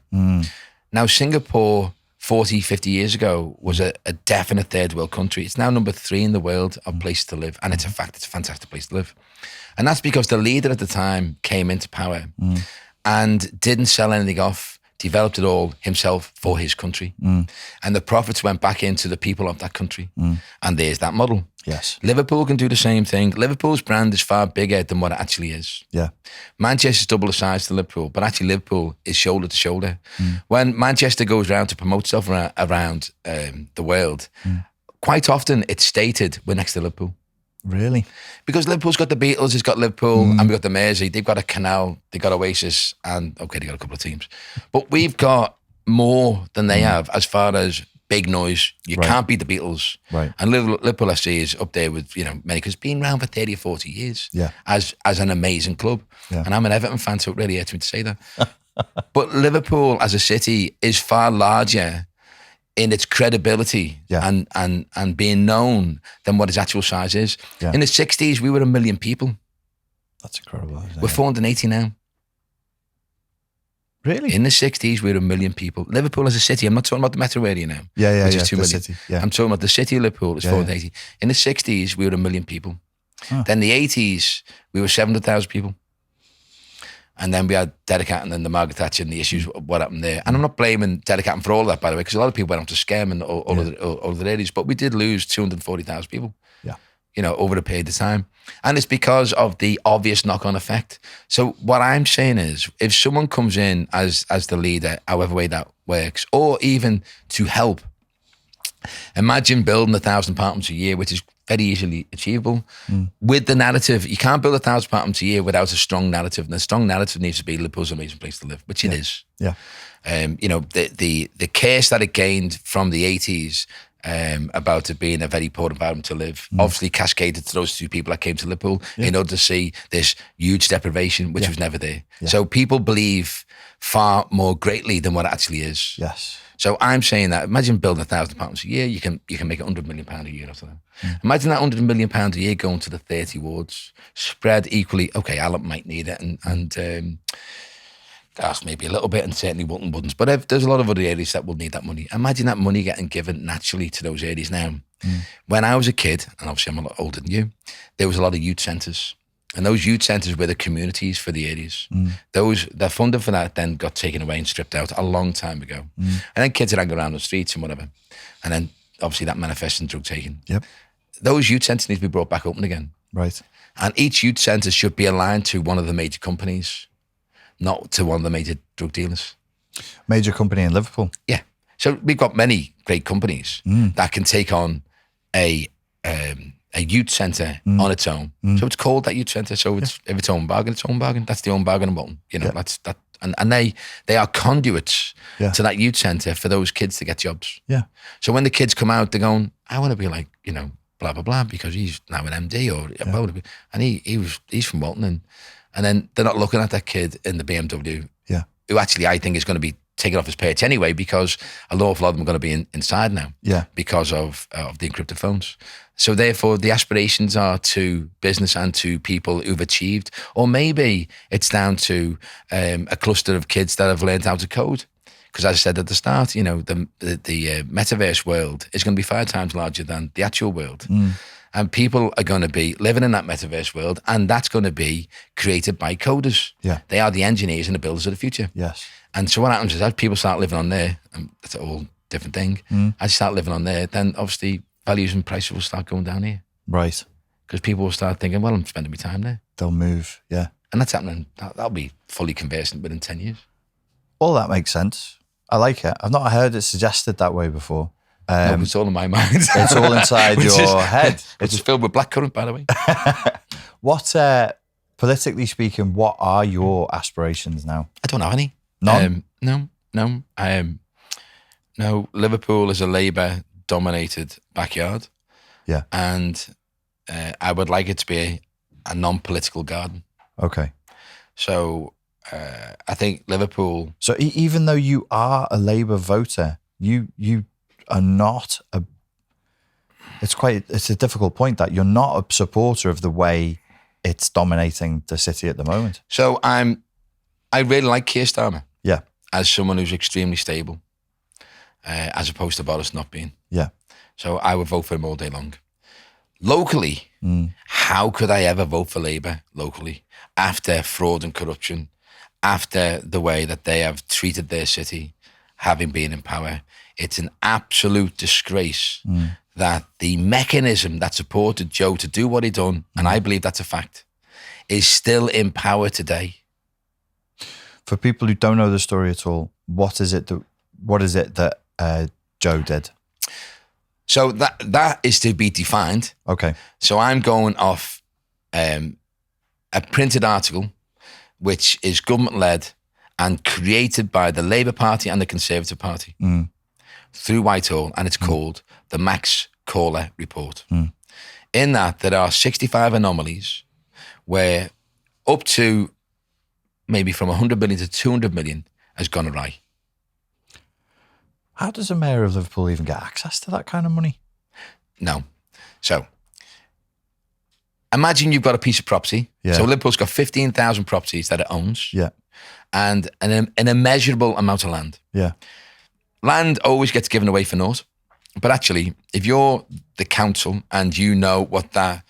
Now, Singapore, 40, 50 years ago was a definite third world country. It's now number 3 in the world of places to live. And it's a fact, it's a fantastic place to live. And that's because the leader at the time came into power and didn't sell anything off, developed it all himself for his country. And the profits went back into the people of that country. And there's that model. Yes. Liverpool can do the same thing. Liverpool's brand is far bigger than what it actually is. Yeah. Manchester's double the size to Liverpool, but actually Liverpool is shoulder to shoulder. When Manchester goes around to promote stuff around the world, quite often it's stated we're next to Liverpool. Really? Because Liverpool's got the Beatles, it's got Liverpool, and we've got the Mersey. They've got a Canal, they've got Oasis, and okay, they've got a couple of teams. But we've got more than they have as far as big noise. You can't beat the Beatles. Right. And Liverpool FC is up there with, many, because it's been around for 30 or 40 years as an amazing club. Yeah. And I'm an Everton fan, so it really hurts me to say that. But Liverpool as a city is far larger in its credibility and being known than what its actual size is. Yeah. In the 60s, we were 1 million people. That's incredible. We're 480 now. Really? In the 60s, we were 1 million people. Liverpool as a city, I'm not talking about the metro area now, which is 2 million. City, yeah. I'm talking about the city of Liverpool, it's 480. In the 60s, we were 1 million people. Then the 80s, we were 700,000 people. And then we had Dedicat and then the Margaret Thatcher and the issues, what happened there. And I'm not blaming Dedicat for all of that, by the way, because a lot of people went on to scam and all of the areas, but we did lose 240,000 people. Yeah. Over a period of time. And it's because of the obvious knock-on effect. So what I'm saying is, if someone comes in as the leader, however way that works, or even to help, imagine building 1,000 apartments a year, which is very easily achievable. With the narrative, you can't build 1,000 apartments a year without a strong narrative. And the strong narrative needs to be Liverpool's an amazing place to live, which it is. Yeah. The curse that it gained from the 80s about it being a very poor environment to live, obviously cascaded to those 2 people that came to Liverpool in order to see this huge deprivation, which was never there. Yeah. So people believe far more greatly than what it actually is. Yes. So I'm saying that, imagine building 1,000 apartments a year, you can make £100 million a year after that. Imagine that £100 million a year going to the 30 wards, spread equally. Okay, Allen might need it, and Scouse maybe a little bit, and certainly Walton wouldn't. But there's a lot of other areas that will need that money. Imagine that money getting given naturally to those areas now. When I was a kid, and obviously I'm a lot older than you, there was a lot of youth centres. And those youth centres were the communities for the areas. The funding for that then got taken away and stripped out a long time ago. And then kids are hanging around the streets and whatever. And then obviously that manifests in drug taking. Yep. Those youth centres need to be brought back open again. Right. And each youth centre should be aligned to one of the major companies, not to one of the major drug dealers. Major company in Liverpool? Yeah. So we've got many great companies that can take on a youth centre on its own. So it's called that youth centre. So if it's own bargain, it's own bargain. That's the own bargain button. That's that. And they are conduits to that youth centre for those kids to get jobs. Yeah. So when the kids come out, they're going, I want to be like, blah, blah, blah, because he's now an MD and he's from Walton. And then they're not looking at that kid in the BMW, who actually I think is going to be taken off his perch anyway, because an awful lot of them are going to be inside now because of the encrypted phones. So therefore, the aspirations are to business and to people who've achieved, or maybe it's down to a cluster of kids that have learned how to code. Because as I said at the start, the metaverse world is going to be 5 times larger than the actual world. And people are going to be living in that metaverse world, and that's going to be created by coders. Yeah. They are the engineers and the builders of the future. Yes. And so what happens is, as people start living on there, and that's a whole different thing, as you start living on there, then obviously values and prices will start going down here. Right. Because people will start thinking, well, I'm spending my time there. They'll move, yeah. And that's happening. That'll be fully conversant within 10 years. All that makes sense. I like it. I've not heard it suggested that way before. No, it's all in my mind. It's all inside your head. Which is filled with blackcurrant, by the way. What, politically speaking, what are your aspirations now? I don't have any. None? No. Liverpool is a Labour-dominated backyard. Yeah. And I would like it to be a non-political garden. Okay. So I think Liverpool... So even though you are a Labour voter, you are not a... It's a difficult point that you're not a supporter of the way it's dominating the city at the moment. So I really like Kier Starmer. Yeah. As someone who's extremely stable. as opposed to Boris not being. Yeah. So I would vote for him all day long. Locally, how could I ever vote for Labour locally after fraud and corruption, after the way that they have treated their city, having been in power? It's an absolute disgrace that the mechanism that supported Joe to do what he done, and I believe that's a fact, is still in power today. For people who don't know the story at all, what is it that Joe did? So that is to be defined. Okay. So I'm going off a printed article, which is government-led and created by the Labour Party and the Conservative Party through Whitehall, and it's called the Max Caller Report. In that, there are 65 anomalies where up to maybe from 100 million to 200 million has gone awry. How does a mayor of Liverpool even get access to that kind of money? No. So imagine you've got a piece of property. Yeah. So Liverpool's got 15,000 properties that it owns. Yeah. And an immeasurable amount of land. Yeah. Land always gets given away for naught. But actually, if you're the council and you know what that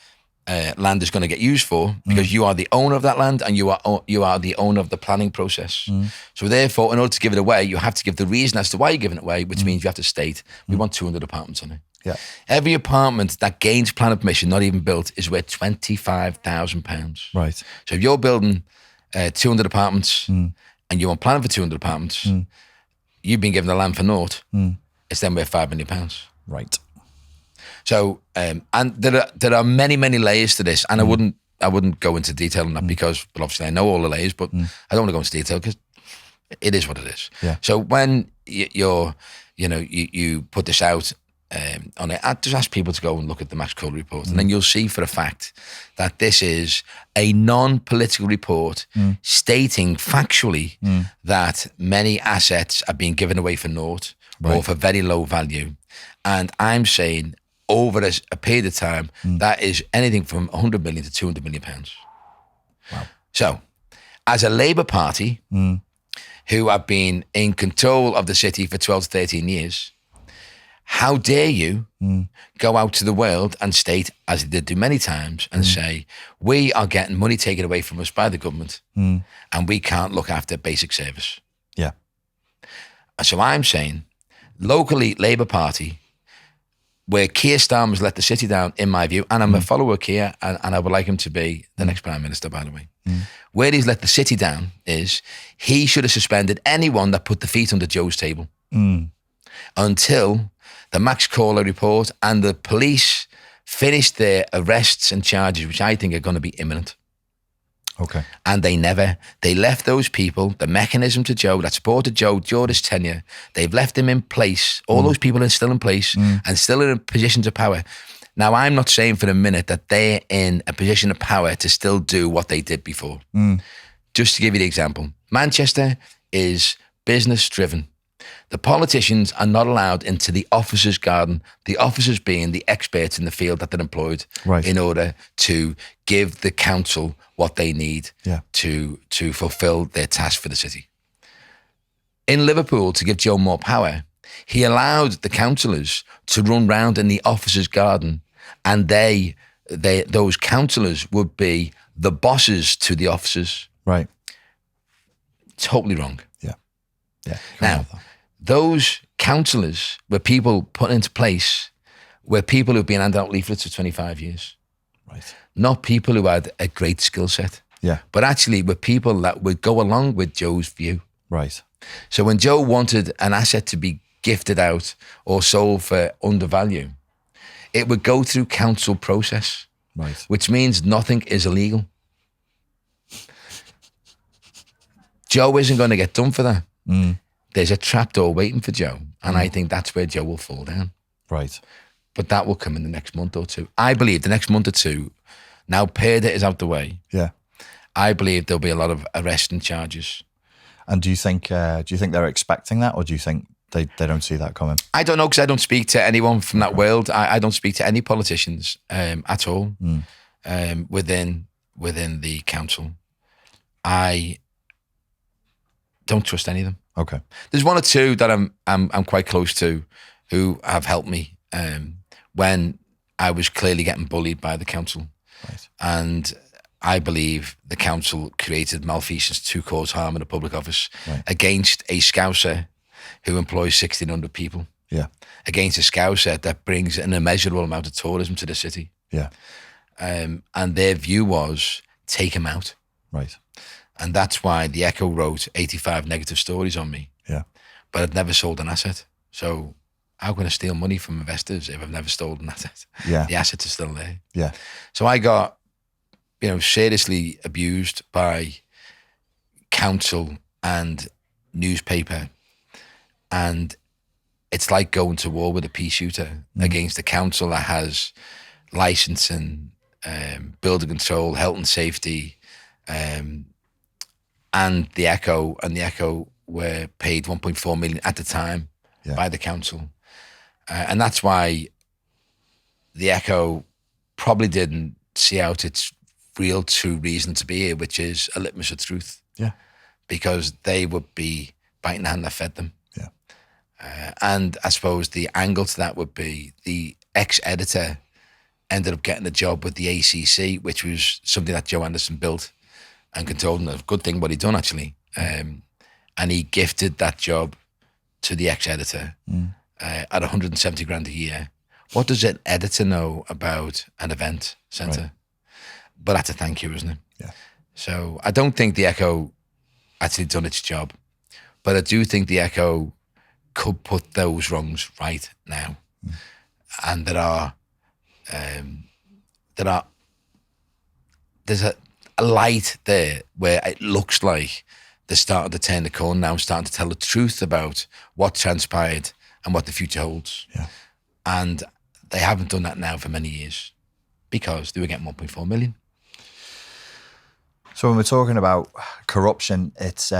land is going to get used for, because you are the owner of that land and you are the owner of the planning process. So therefore, in order to give it away, you have to give the reason as to why you're giving it away, which means you have to state, we want 200 apartments on it. Yeah. Every apartment that gains planning permission, not even built, is worth £25,000. Right. So if you're building 200 apartments and you want planning for 200 apartments, you've been given the land for naught, it's then worth £5 million. Right. So, and there are many, many layers to this, and I wouldn't go into detail on that because, well, obviously I know all the layers, but I don't want to go into detail because it is what it is. Yeah. So when you put this out on it, I just ask people to go and look at the Max Caller report, and then you'll see for a fact that this is a non-political report stating factually that many assets are being given away for naught or for very low value, and I'm saying, over a period of time, that is anything from 100 million to 200 million pounds. Wow. So, as a Labour Party who have been in control of the city for 12 to 13 years, how dare you go out to the world and state, as they did do many times, and say, we are getting money taken away from us by the government and we can't look after basic service. Yeah. So I'm saying, locally, Labour Party, where Kier Starmer's let the city down, in my view, and I'm a follower of Kier, and I would like him to be the next Prime Minister, by the way. Where he's let the city down is he should have suspended anyone that put the feet under Joe's table until the Max Caller report and the police finished their arrests and charges, which I think are going to be imminent. Okay. And they left those people, the mechanism to Joe that supported Joe during his tenure, they've left him in place. All those people are still in place and still in positions of power. Now, I'm not saying for a minute that they're in a position of power to still do what they did before. Just to give you the example, Manchester is business driven. The politicians are not allowed into the officers' garden, the officers being the experts in the field that they're employed in order to give the council what they need to fulfill their task for the city. In Liverpool, to give Joe more power, he allowed the councillors to run round in the officers' garden, and those councillors would be the bosses to the officers. Right. Totally wrong. Yeah. Now, those councillors were people put into place were people who've been handing out leaflets for 25 years. Right. Not people who had a great skill set. Yeah. But actually were people that would go along with Joe's view. Right. So when Joe wanted an asset to be gifted out or sold for undervalue, it would go through council process. Right. Which means nothing is illegal. Joe isn't going to get done for that. There's a trapdoor waiting for Joe, and I think that's where Joe will fall down. Right. But that will come in the next month or two. I believe the next month or two, now Perda is out the way. Yeah. I believe there'll be a lot of arrest and charges. And do you think they're expecting that, or do you think they don't see that coming? I don't know, because I don't speak to anyone from that world. I don't speak to any politicians at all within the council. I don't trust any of them. Okay. There's one or two that I'm quite close to who have helped me when I was clearly getting bullied by the council. Right. And I believe the council created malfeasance to cause harm in a public office against a Scouser who employs 1,600 people. Yeah. Against a Scouser that brings an immeasurable amount of tourism to the city. Yeah. And their view was, take him out. Right. And that's why the Echo wrote 85 negative stories on me. Yeah. But I'd never sold an asset. So how can I steal money from investors if I've never stolen an asset? Yeah. The assets are still there. Yeah. So I got, seriously abused by council and newspaper. And it's like going to war with a pea shooter against a council that has licensing, building control, health and safety, and the Echo. And the Echo were paid 1.4 million at the time by the council. And that's why the Echo probably didn't see out its real true reason to be here, which is a litmus of truth. Yeah. Because they would be biting the hand that fed them. Yeah. And I suppose the angle to that would be the ex-editor ended up getting a job with the ACC, which was something that Joe Anderson built and controlled, and a good thing what he'd done actually. And he gifted that job to the ex-editor at 170 grand a year. What does an editor know about an event centre? Right. But that's a thank you, isn't it? Yeah. So I don't think the Echo actually done its job, but I do think the Echo could put those wrongs right now. And there's a light there where it looks like they're starting to turn the corner now, starting to tell the truth about what transpired and what the future holds. Yeah. And they haven't done that now for many years because they were getting 1.4 million. So when we're talking about corruption, it's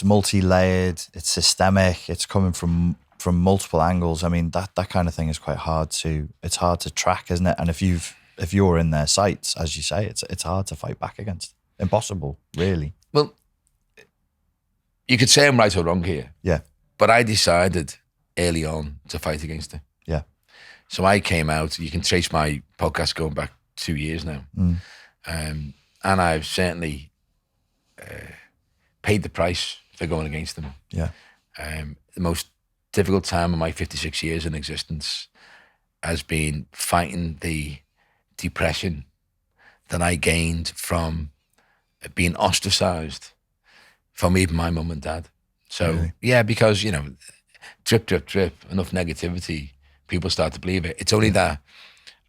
multi-layered, it's systemic, it's coming from multiple angles. I mean, that kind of thing is quite hard to track, isn't it? And if you're in their sights, as you say, it's hard to fight back against. Impossible, really. Well, you could say I'm right or wrong here. Yeah. But I decided early on to fight against it. Yeah. So I came out, you can trace my podcast going back 2 years now. And I've certainly paid the price for going against them. Yeah. The most difficult time of my 56 years in existence has been fighting the depression that I gained from being ostracized from even my mum and dad. So, really? Yeah, because, drip, drip, drip, enough negativity, people start to believe it. It's only that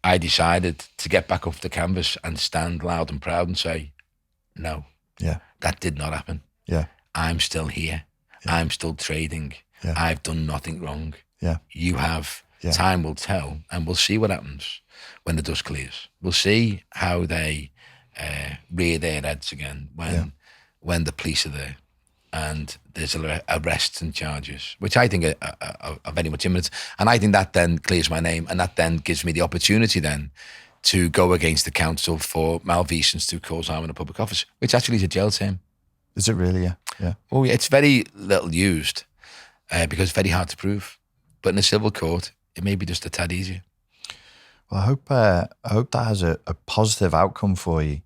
I decided to get back off the canvas and stand loud and proud and say, no, that did not happen. Yeah. I'm still here. Yeah. I'm still trading. Yeah. I've done nothing wrong. Yeah. You have. Yeah. Time will tell, and we'll see what happens when the dust clears. We'll see how they rear their heads again when the police are there and there's arrests and charges, which I think are very much imminent. And I think that then clears my name, and that then gives me the opportunity then to go against the council for malfeasance to cause harm in a public office, which actually is a jail term. Is it really? Yeah. Yeah. Well, it's very little used because it's very hard to prove. But in a civil court, it may be just a tad easier. Well, I hope that has a positive outcome for you,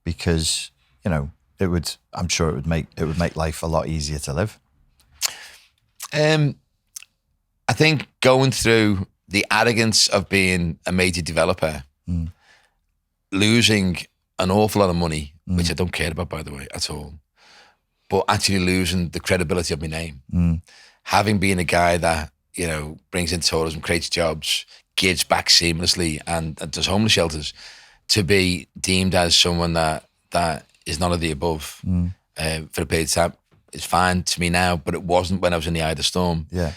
because I'm sure it would make life a lot easier to live. I think going through the arrogance of being a major developer, losing an awful lot of money, which I don't care about, by the way, at all, but actually losing the credibility of my name, having been a guy that brings in tourism, creates jobs, gives back seamlessly, and does homeless shelters, to be deemed as someone that is none of the above for a period of time is fine to me now, but it wasn't when I was in the eye of the storm. Yeah.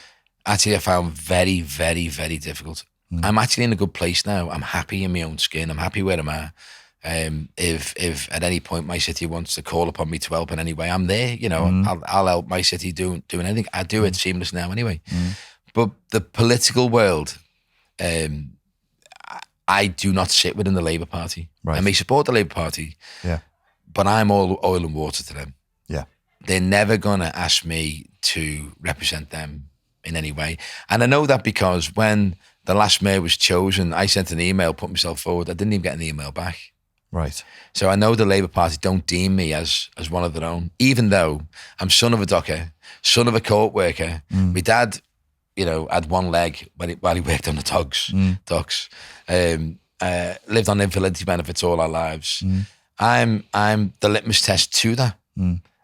Actually, I found very, very, very difficult. I'm actually in a good place now. I'm happy in my own skin. I'm happy where I'm at. If at any point my city wants to call upon me to help in any way, I'm there. I'll help my city doing anything. I do it seamless now anyway. But the political world, I do not sit within the Labour Party. Right. I may support the Labour Party, but I'm all oil and water to them. Yeah. they're never going to ask me to represent them in any way. And I know that because when the last mayor was chosen, I sent an email, put myself forward. I didn't even get an email back. Right. So I know the Labour Party don't deem me as one of their own, even though I'm son of a docker, son of a court worker. My dad, had one leg while he worked on the docks. Lived on infertility benefits all our lives. I'm the litmus test to that.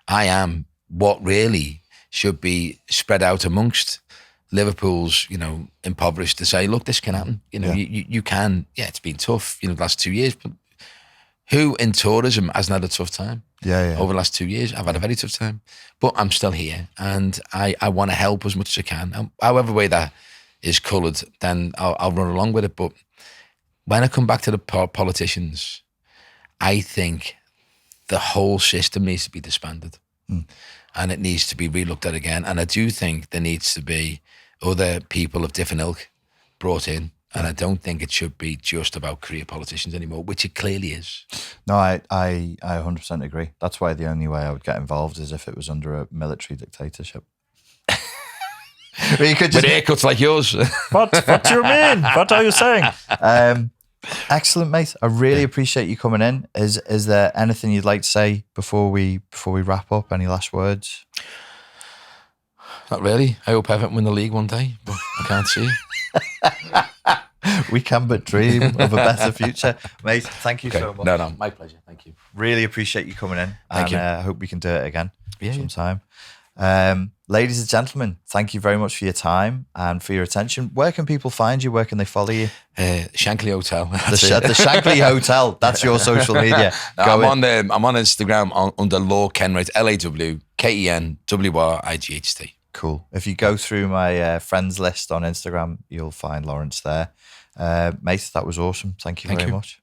I am what really should be spread out amongst Liverpool's, impoverished, to say, look, this can happen. You can. Yeah, it's been tough, the last 2 years, but who in tourism hasn't had a tough time? Yeah. Over the last 2 years, I've had a very tough time, but I'm still here, and I want to help as much as I can. And however way that is coloured, then I'll run along with it. But when I come back to the politicians, I think the whole system needs to be disbanded, and it needs to be relooked at again. And I do think there needs to be other people of different ilk brought in. And I don't think it should be just about career politicians anymore, which it clearly is. No, I 100% agree. That's why the only way I would get involved is if it was under a military dictatorship. You could just... With haircuts like yours. What do you mean? What are you saying? Excellent, mate. I really appreciate you coming in. Is there anything you'd like to say before we wrap up? Any last words? Not really. I hope Everton win the league one day, but I can't see. We can but dream of a better future. Mate, thank you so much. No, my pleasure. Thank you. Really appreciate you coming in. Thank you. I hope we can do it again sometime. Yeah. Ladies and gentlemen, thank you very much for your time and for your attention. Where can people find you? Where can they follow you? Shankly Hotel. The Shankly Hotel. That's your social media. I'm on Instagram under Law Kenwright, LAW KENWRIGHT. Cool. If you go through my friends list on Instagram, you'll find Lawrence there. Mate, that was awesome. Thank you very much.